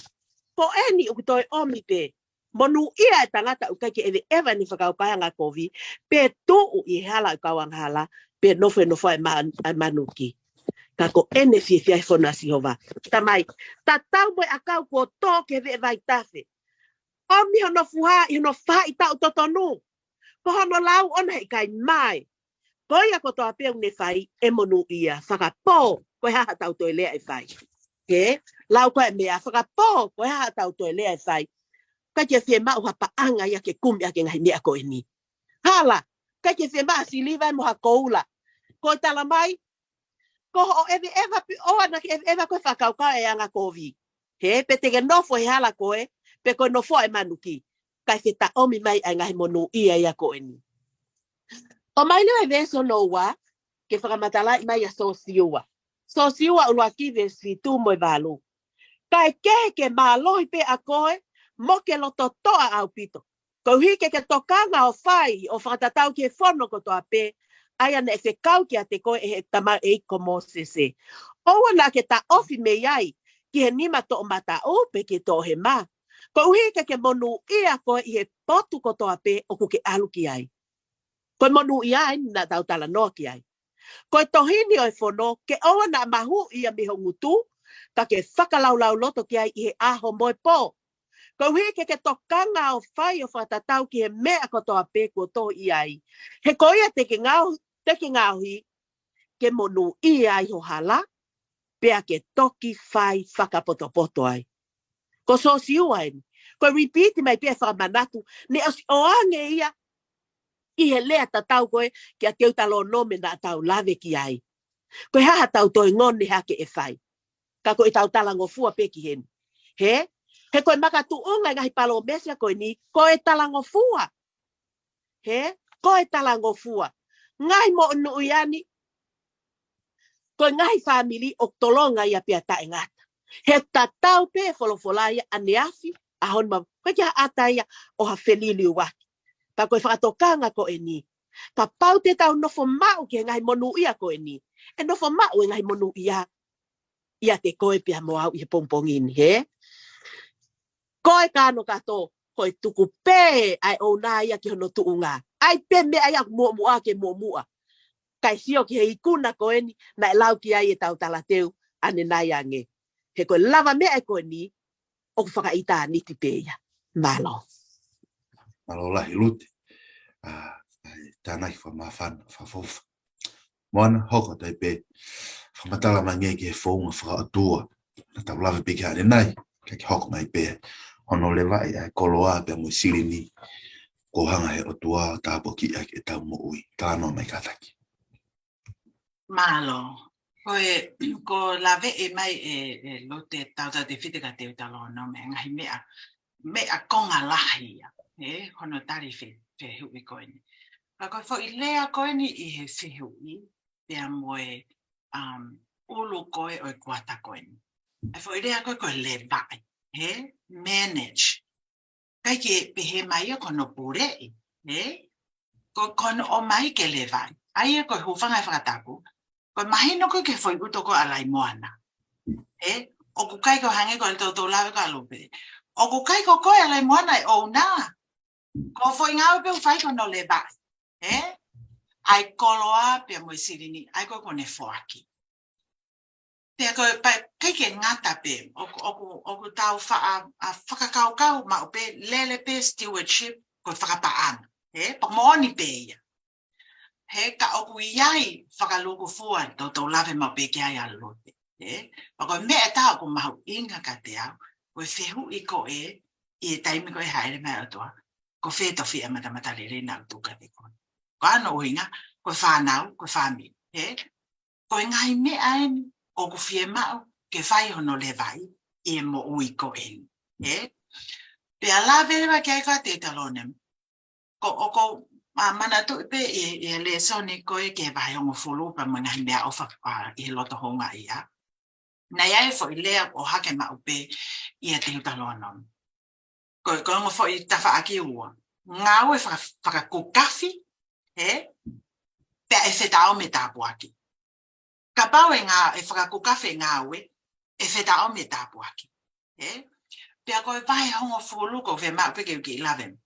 Ko eni uku toi omi pe. Monu ia e tangata ukai ke eva ni whakaukai anga kovi. Pe tuu i hala ukauang hala. Pe nofo e manuki. Ka ko ene fia e whona sihova. Ta mai. Ta tau moe akau ko tōke ve vai tafe. Omi hono fuha i hono wha i tau totonu. Ko hono lau ona i kai mai. Ko ia ko toa peo ne whai e monu ia. Whakapō koe haha tau toi lea e whai. Ke? Lau koe mea whakapō koe haha tau toi lea e whai. Kai kia whie mau hapa anga ia ke kumi a ke ngai mea koe ni. Hala, kai kia whie maa si liwai moha koula. Ko tala mai, ko o eva o ana ke eva koe whakaukau e anga kovi. He, pe tege nofo he hala koe. Pe koe no fo e manuki. Kai whita omi mai ai ngahi monu ia ia koe ni. O mai lewa veso no wa. ke whakamatala I mai a sosiua. Sosiua ulua kiwe svitu moi walu. Kai ke mālohi pe a koe, mo ke loto toa au pito. Ko hike ke tokanga o whai o whakatatau ke whono ko toa pe, aia ne e kau ki a te koe e tama e ko mo sese. Oua na ke ta ofi me iai, ki he nima to o mata o pe ke to he ma. Ko hike ke monu ia koe I he potu ko toa pe o ku ke alu ki ai. Ko monu ia na tau tala no ki ai. Ko tohini o whono, ke oua na mahu ia miho ngutu, ka ke whakalaulau loto ki ai I he aho moe po. Ko hike ke tokanga o whai o whatatau ki he mea kotoa pe ko to I ai. He koia te ke ngauhi ke monu I ai ho hala, pea ke toki whai whakapotopoto ai. Ko so siua ni. Ko repeat mai pia whakamanatu, ne o ange ia I he lea tatau koe ki a teu talo nome na tau lave ki ai. Ko haha tau toi ngoni hake e whai. Ka ko I tau talango fua pe ki hen. He? He koe makatu unga ngahi palo mesia koe ni, koe talango fua. He? Koe talango fua. Ngai mo unu iani. Koe ngahi family o tolonga ia pia tae ngata. He tatau pe folofolaia aneafi, ahon ma, koe kia ataia o ha felili waki. Ka koe whakatokanga koe ni. Ka pau te tau nofo mau ki ngahi monu ia koe ni. E nofo mau ngahi monu ia te koe pia moau I he pompongini. He? Koe kano kato, koe tuku pe ai o nā ia ki hono tuunga. Ai pe me ai ak mua ke mua. Kai sio ki he ikuna koe ni, na e lau ki ai e tau talateu, ane nai ange. He koe lava mea e koe ni, o ku whakaita niti peia. Malo.
Malo lahi lute. Tānai whamawhana, whafofa. Moana, hoko tai pe. Whamatala mangi ki he whaunga whakaatua. Na tau lawe pe ki hane nai. Ka ki hoko mai pe. Hono le vai ai koloa pe mo siri ni. Ko hanga he otua tāpo ki ai e tau mo ui. Tāno mai kataki.
Malo. Ko lawe e mai e lote tau te white ka te utalo no me ngahi mea konga lahi ia. Hono tari whi hui koe ni. Ka koe fo I lea koe ni I he whi hui. Pea moe ulu koe o kuata koe ni. E fo I lea koe le vai. Manage. Kai ke pehe mai o kono purei. Kono o mai ke le vai. Ai e koe hufanga e whakataku. Koe mahi no koe ke foi uto ko alai moana. O ku kai ko hange ko le tau lawe ka lupe. O ku kai ko koe alai moana e o nā. Ko foi ngau pe ufai kono le vai. Ai koloa pe mo sirini. Ai koe kone foaki. Pea koe kai ke ngata pe. O ku tau whakakaukau ma pe lele pe stewardship koe whakapaana. Pa mooni pe ia. He ka oku iai whakaluku fua tau lawe ma pe kia ia lote. Pa koe mea tau ku mahu inga ka te au. Koe whehu I ko I e taimi koe haere mai atua. Ko wheto whia matamata le rena au tuka te koe. Ko ano uinga, koe whanau, koe whami. Koe ngai mea eni, o ku whie mau, ke whai hono le vai, e mo ui ko eni. Pea la verewa kia ka te talonem. Ko mana tu pe e le soni koe ke vai hongo fulu pa mga mea ofa I loto honga ia. Na iai fo I lea o hake mau pe I te talonom. Koe ngo fo I tafa aki ua. Ngau e whakakukafi, pea e whetao me tāpu aki. Ka pau e whakakukafi ngau e whetao me tāpu aki. Pea koe vai hongo fulu ko ve mau pe ke uki lawen.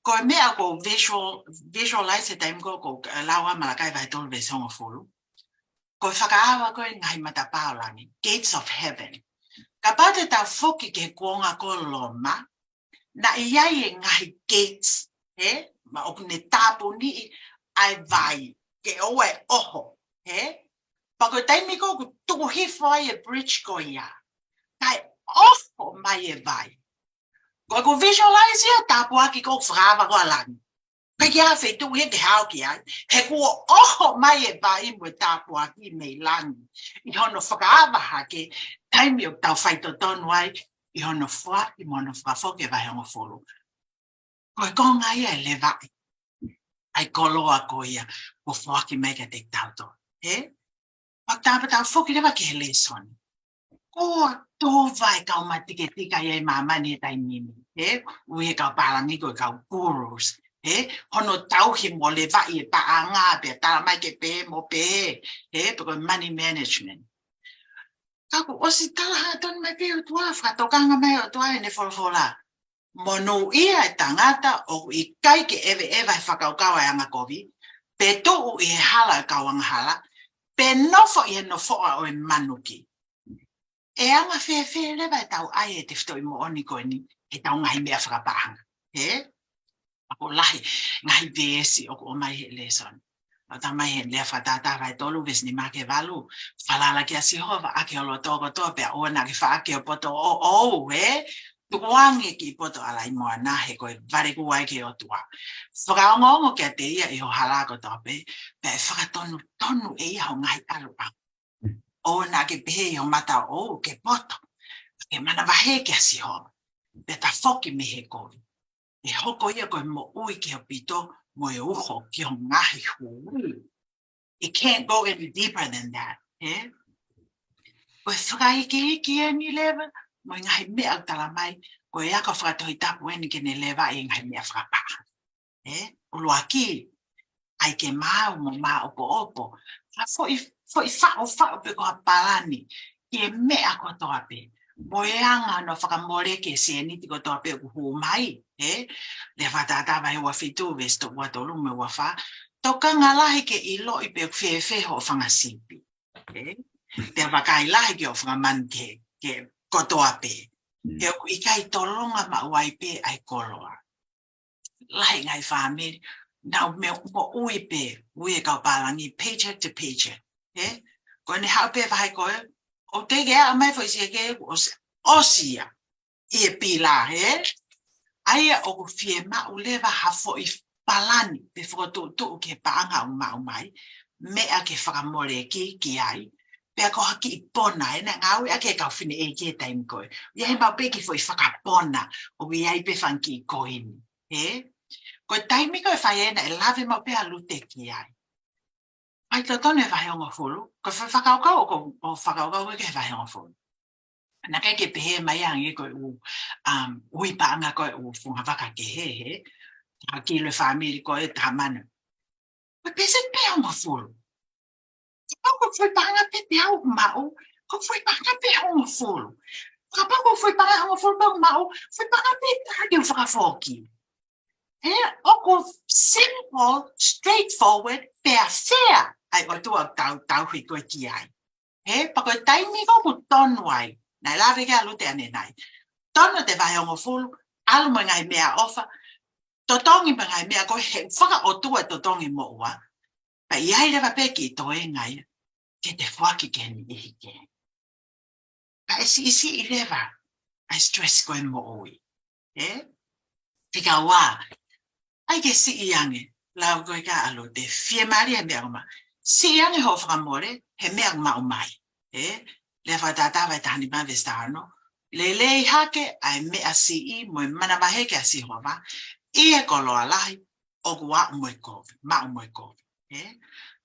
Koe mea ko visualize e taim ko lawa malakai vai tolu ve hongo fulu. Koe whakaawa koe ngai mata paolangi, gates of heaven. Ka pate tau foki ke kuonga ko loma, na iai e ngahi gates, ma oku ne tapu ni ai vai, ke oe oho, pa koe taimi ko tuku hifo ai e bridge ko ia, kai oho mai e vai. Koe ko visualize ia tapu aki ko whakawa ko alangi. Kai kia whi tu he te hao ki ai, he kua oho mai e vai mo tapu aki mei langi. I hono whakaawa hake, taimi o tau whaito tonu ai, I hono fua, I mono whakafoke vai hongo fulu. Koe konga ia e le vai. ai koloa ko ia ko foaki mai ka te tauto he pa ta foki le ke lesson ko to vai ka ma tike tika ia mama ni tai mimi he ui ka palangi ko ka gurus he hono tau hi mo le vai pa anga pe ta mai ke pe mo pe he ko money management Kako o si tala haton mai pe o tua whatokanga mai o tua ne folfola. Mono ia e tangata o I kai ke ewe e whakaukawa e anga kovi, pe to o I hala e kawanga hala, pe nofo I nofo o e manuki. E anga whewhe lewa e tau ai e te whito I mo oni koe ni, e tau ngahi mea whakapahanga. He? Ako lahi ngahi beesi o ko mai he leson. O ta mai he lea whatata vai tolu ves ni make valu. Whalala ki a sihova ake o lo toko toa pe o na ki whaake o poto o he? Tuangi ki poto alai moa nahe koe vare kuai ke o tua. Whakaongongo kia te ia I ho halako tope, pe whakatonu tonu e ia ho ngai alu a. O na ke pehe I ho mata o ke poto. Ke mana wahe kia sihova. Pe ta foki me he kovi. E hoko ia koe mo ui ke o pito, mo e uho ki o ngahi hui. It can't go any deeper than that. Eh? Koe whakaiki e ni lewa, mo I ngahi mea tala mai, koe aka whakatohi tapu eni ke ne lewa I ngahi mea whakapaha. Eh? Ulu aki, ai ke mau mo maa opo opo, fo I whao pe koha parani, ke mea kotoa pe. Mo e anga no whakamore ke se ni tiko toa pe uhu mai, eh? Le whatata vai ua fitu vesto ua tolu me ua wha, toka ngalahi ke I lo I pe whewhe ho whangasipi. Eh? Te wakai lahi ke o whangaman ke kotoa pe. E o I kai tolonga ma uai pe ai koloa. Lahi ngai whamiri, nau me mo ui pe, ui e kau palangi paycheck to paycheck. Eh? Ko ne hau pe whai koe, o te gea mai fo isi ke o sia I e pila he aia o fie ma u leva ha fo I palani pe fo tu ke paanga o mai mea ke whakamore ki ai pe ko haki I pona e na ngau ake ka fine e ke time koe ia he mau pe ki fo I whakapona o i ai pe whanki ko ini he ko taimi koe whai ena e lave mau pe alu te ki ai ai to tone vai ongo fulu ko whakaukau o whakaukau ke vai ongo fulu na kai ke pehe mai angi ko ui paanga ko u funga waka ke he ta ki le family ko e tamana ko pese pe ongo fulu ko foi paanga pe pe au mau ko foi paanga pe ongo fulu ko foi paanga ongo fulu pe mau foi paanga pe ta ke whakafoki o simple straightforward fair ai o tua tau hui koe ki ai. He, pa koe taimi ko tonu ai. Nai lawe ke alu te ane nai. Tonu te vai ongo fulu, alu mo ngai mea ofa, totongi mo ngai mea koe he whaka o tua totongi mo ua. Pa iai rewa peki I toe ngai, ke te whaki ke ni ihi ke. Pa isi I rewa, ai stress koe mo ui. He? Tika wā, ai ke si I ange, lau koe ka alu te fie mari e mea uma. Si ange ho whakamore, he mea mau mai. Le whatata vai tahani ma vestano. Le hake, ai mea si I, moe mana mahe ke a si hova. I e koloa lahi, o kua umoe kovi, ma umoe kovi.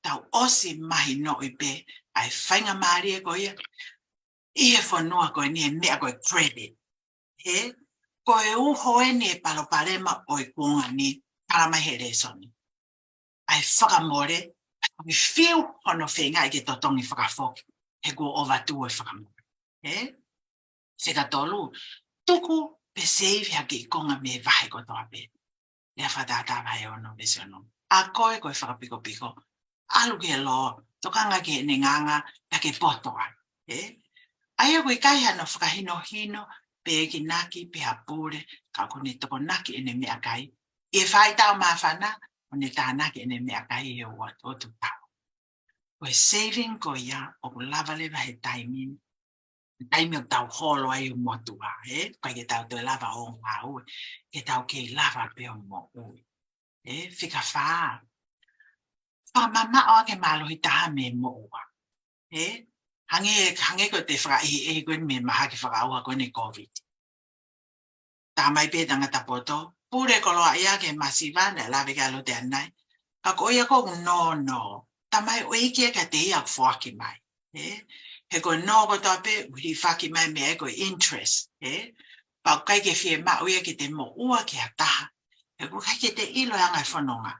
Tau osi mahi no I pe, ai whainga maari e koia. I e whanua koe ni e mea koe credit. Koe uho e ni e palopalema o I kuonga ni, karamahe re soni. Ai whakamore, I feel hono whenga I ke totongi whakafoki. He kua o watu e whakamore. Whika tolu, tuku pe seivi haki I konga me vahe kotoa pe. Lea whatata vahe ono besi ono. A koe koe whakapiko. Alu ke lo, tokanga ke ne nganga, ya ke potoa. Aia koe kai hano whakahino, pe ki naki, pe hapure, ka kone toko naki ene mea kai. E whai tau mawhana, o ne tā naki ene mea kai e o tu tau. Koe saving ko ia, o lava lewa he taimin. Taimi o tau holo ai o motua, Pai ke tau te lava o ngā ui. Ke tau ke lava pe o mo ui. Whika whaa. Whamama o ake malohi taha me mo ua. Hange ko te whaka e koe me maha ki whaka aua koe ne COVID. Tā mai pe tangata poto. Pure koloa ia ke masiva, na lawe ka lo te anai. Ka ko ia ko no. Tamai o ike ka te ia fuaki mai. He ko no ko tape uri faki mai me ko interest. Pa kai ke fie ma o ia ke te mo ua ke ataha. He ko kai ke te ilo anga whanonga.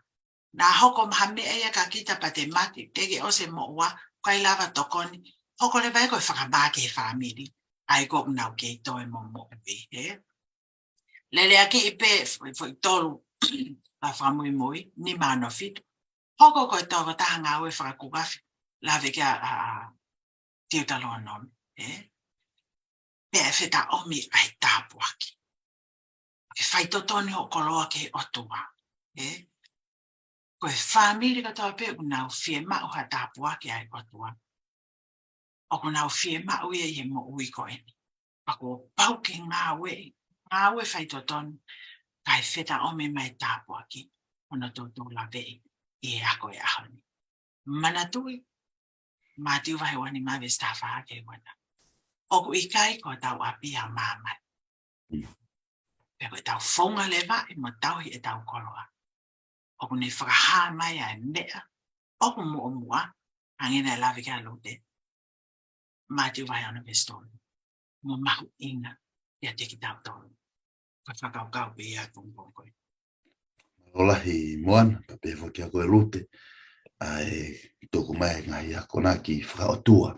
Nā hoko maha mea ia ka kita pa te mati, tege o se mo ua, kai lava tokoni, hoko le vai koe whakamā ke whamiri, ai ko unau ke toi mo mo uwi. Lele ake i pe i tolu la whamui mui, ni mano fitu, hoko koe toko taha ngā ue whakakuwafi, lave ke a tiutaloa nomi. Pe e wheta omi ai tāpuaki. Ke whaitotoni ho koloa ke otua. Koe whamiri katoa pe unau fie mau ha tāpua ki ai kotua. O kunau fie mau ia i mo ui koeni. Pako pau ki ngā ue whaitotoni, kai wheta ome mai tāpua ki, ona tōtō la vei i e ako e ahoni. Mana tui, mātiu vai wani mawe stawha ke wana. Oku i kai ko tau api a māmai. Peko e tau whonga le vai mo tauhi e tau koloa. Oku ne whakaha mai ai mea, oku mo o mua, hangina e lawe kia lote. Mātiu vai ana vestonu. Mo mahu inga, ia teki tau tonu. Ka whakau pe ia kumpongkoi.
Olahi moana, pa pe whakia koe lote. Ai tōku mai ngā ia kona ki whakaotua.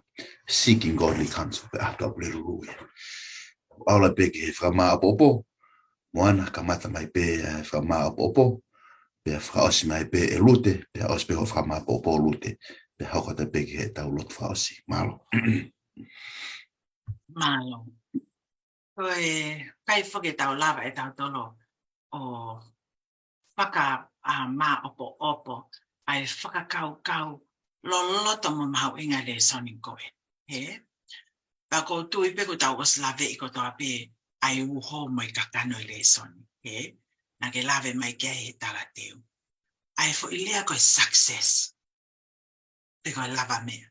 Seeking godly counsel pe ahta o leru rui. Aula pe ke he whakamā apopo. Moana ka mata mai pe whakamā apopo. Pe whaosi mai pe e lute, pe os pe ho whama popo lute, pe hauka te peki he tau lotu whaosi. Malo.
Malo. Koe, kai whake tau lava e tau tolo o whaka mā opo, ai whakakau loloto mo mau inga le soni koe. Pako tui peku tau os lave i kotoa pe ai uho mo i kakano i le soni. Na ke lave mai kia he tala teo. Ai fo ilea koe success. Te koe lava mea.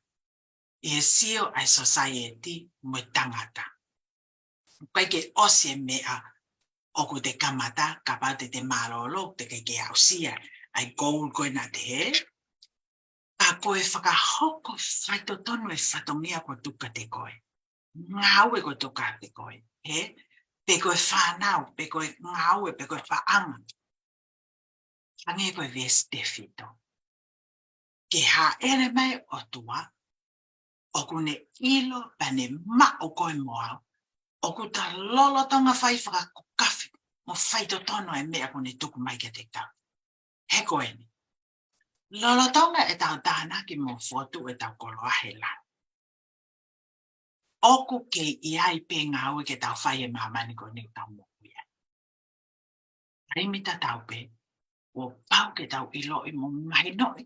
I e sio ai society mo tangata. Kai ke osie mea oku te kamata, kapate te marolo, te ke ausia, ai gold koe na te he. A koe whakahoko whaitotonu e whatongia ko tuka te koe. Ngau e ko tuka te koe. Pe koe whanau, pe koe ngau e, pe koe whaanga. Ange koe ves te fito. Ke ha ere mai o tua, o kune ilo pane ma o koe moa, o kuta lolo tonga whai whakakukafi, mo whaitotono e mea kune tuku mai ke te tau. He koe ni. Lolo tonga e tau tāna ki mo fotu e tau koloa he la. Oku ke iai pe ngau ke tau whai e mamani ko ni tau mo kuia. Haimita tau pe, o pau ke tau ilo i mo mai noi.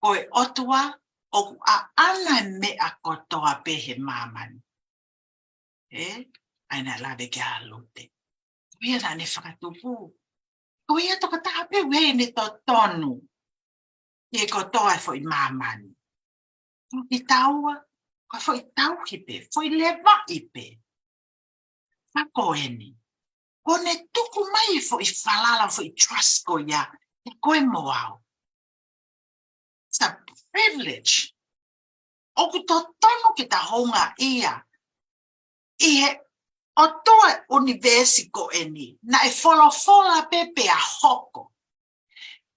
Koe otua, oku a ana mea kotoa pe he mamani. Aina lawe ke a lute. Koe ra ne whakatupu. Koe a toka taha pe wei ne to tonu. E kotoa fo i mamani. I taua, koe fo i tau ki pe, fo i lewa i pe. Ako eni. Kone tuku mai fo i whalala fo i trust ko ia. E koe mo au. It's a privilege. Oku to tonu ki ta honga ia. Ie o toa universi ko eni. Na e fola pepe a hoko.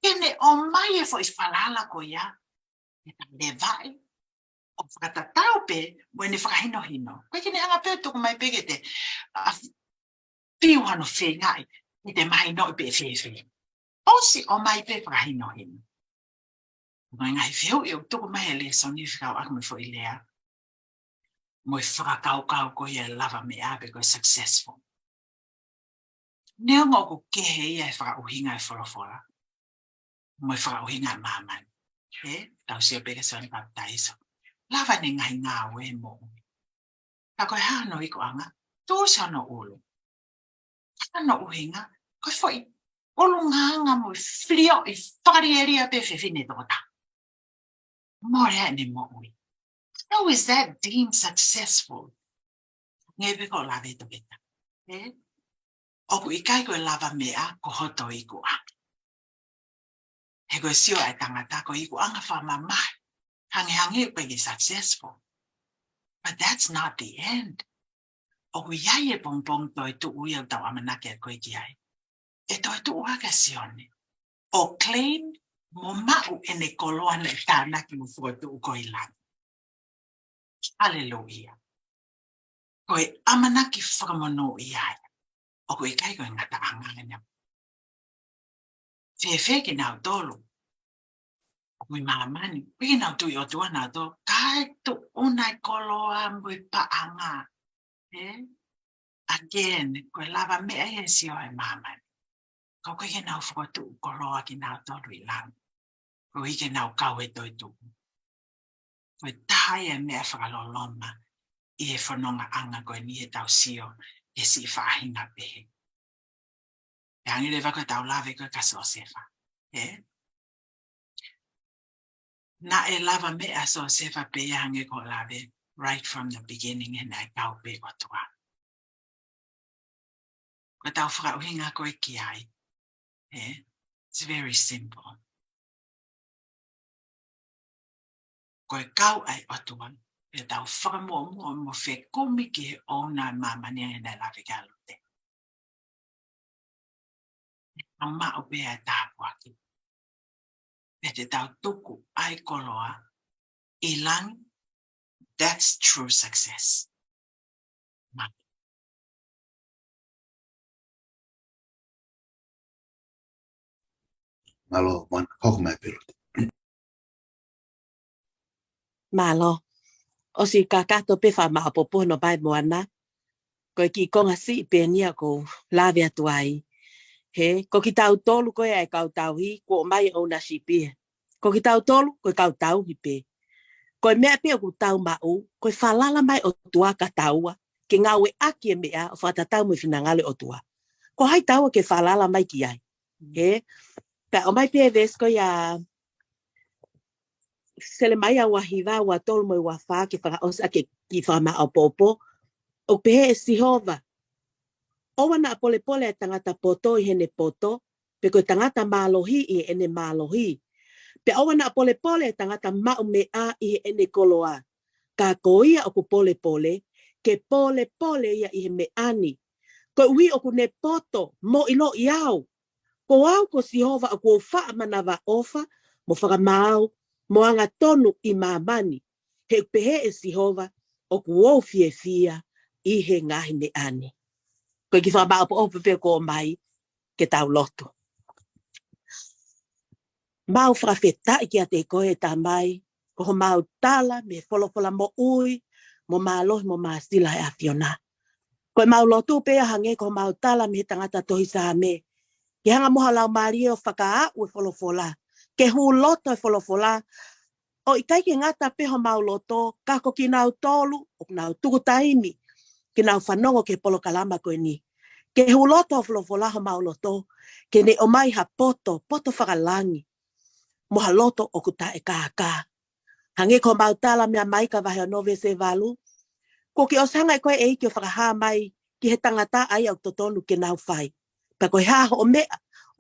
Kene o mai e fo i whalala ko ia. E ta levai. O whakatatau pe, mwene whakahino. Koe kene anga pe tuku mai peke te piuhano whengai. I te mai no i pe whewhi. Osi o mai pe whakahino hino. Mai ngai whiu i o tuku mai e le soni whikau aku me fo i lea. Mo i whakakau ko ia lava me ape ko successful. Neo ngō ko kehe ia e whakauhinga e whorofora. Mo i whakauhinga e mamani. Tau sio peke soni baptaiso. Lava ni ngai ngā we mo. Ka koe hano i ko anga, tō sano ulu. Hano uhinga, koe foi ulu nganga mo i flio i whakariaria pe whiwhine tōta. More ne mo ui. How is that deemed successful? Nge pe ko lave to beta. Oku i kai koe lava mea ko hoto i ko a. He koe sio ai tangata ko iku anga whamamai. Hangi koe ki successful. But that's not the end. O kui iai e pong toi tu ui au tau amanake a koe ki ai. E toi tu uaka sione. O claim mo mau ene koloa na tāna ki mu fua tu ukoi lang. Hallelujah. Koe amanaki whakamono i ai. O koe kai koe ngata angangana. Whewhe ki nau tolu. Koe maamani. Koe ki nau tui o tua nau tolu. Kai tu unai koloa mui paanga. Again, koe lava mea e sio e maamani. Koe ki nau whakatu koloa ki nau tolu i lang. Koe ki nau kau e toi tu. Koe tae e mea whakaloloma. I e whanonga anga koe ni e tau sio. E si whahinga pehe. E angi le waka tau lawe koe kaso sefa. Na e lava mea so sefa pe angi ko lawe. Right from the beginning e nai kau pe o tua. Koe tau whakauhinga koe ki ai. It's very simple. Koe kau ai o tua. E tau whakamua mo whe kumi ki he o nai mamani e nai lawe galo te. Ang mao pe ai tāpua ki. E te tau tuku ai koloa. Ilang, that's true success.
Malo, man, hok mai pelo.
Malo. O si kakato pe wha maapopo no bai moana. Koe ki konga si pe nia ko lawe atu ai. He, ko ki tau tolu koe ai kau tau hi, ko mai o na si pe. Ko ki tau tolu, koe kau tau hi pe. Koe mea pe o ku tau mau, koe whalala mai o tua ka taua, ke ngawe aki e mea o whatatau mo whinangale o tua. Ko hai taua ke whalala mai ki ai. He, ka o mai pe ves ko ia sele mai a wahiwa wa tolu mo i wawha ke whakaosa ke ki whama o popo, o pehe e sihova. O wana a pole pole a tangata poto i hene poto, pe koe tangata mālohi i ene mālohi. Pe o wana a pole pole a tangata mau mea i ene koloa. Ka koia o ku pole pole, ke pole pole ia i he meani. Koe ui o ku ne poto, mo ilo i au. Ko au ko sihova o ku o wha manawa ofa, mo whakamau, mo anga tonu i mamani. He pehe e sihova o ku o fie fia i he ngahi meani. Koe ki whamau po opa pe ko mai ke tau loto. Mau whakawheta i ki a te koe ta mai, ko ho mau tala me wholofola mo ui, mo mālohi mo māsila e awhiona. Koe mau lotu pe a hange ko mau tala me he tangata tohi sa me. Ke hanga moha lau maria o whakaa ue wholofola. Ke hu loto e wholofola. O i kai ke ngata pe ho mau loto, kako ki nau tolu, o nau tukutaimi, ki nau whanongo ke polo kalama koe ni. Ke hu loto o wholofola ho mau loto, ke ne o mai ha poto whakalangi. Moha loto o kuta e kākā. Hange ko mau tala mea mai ka wahe o nove se walu. Ko ki o sanga e koe e iki o whakaha mai ki he tangata ai au totonu ke nau whai. Pa koe haho o mea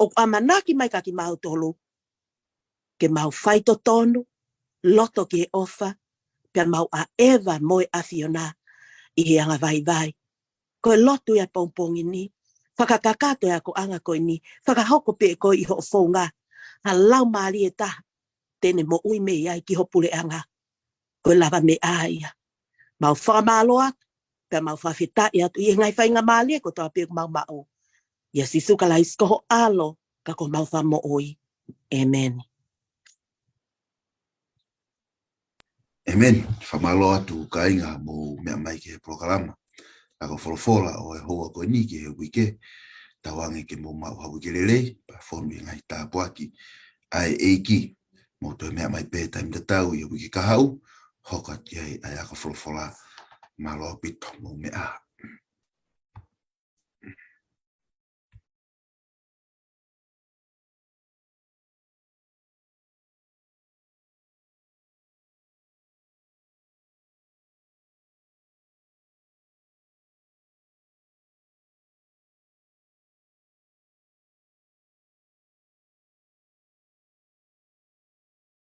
o amanaki mai ka ki mau tolu. Ke mau whai totonu, loto ki he ofa, pia mau a ewa moe a fiona i he anga vai vai. Koe lotu ia pongpongi ni, whakakakato ia ko anga koe ni, whakahoko pe koe i ho whaunga. Ha lau maari e taha, tene mo ui me iai ki hopule anga. Koe lava me aia. Mau whamaloa, pe mau whawhita i atu i ngai whainga maali e ko toa pe mau mao. Ia si suka la iskoho alo, ka ko mau whamo oi. Amen.
Amen. Whamalo atu ka inga mo mea mai ke he prokarama. Ako wholofola o e hoa koe ni ke he wike. Tawange ke mo mau hawi ke lelei, pa whonu i ngai tāpuaki. Ai eiki, mo toi mea mai pē taim te tau i wiki kahau, hoka ki ai ako wholofola, malo pito mo mea.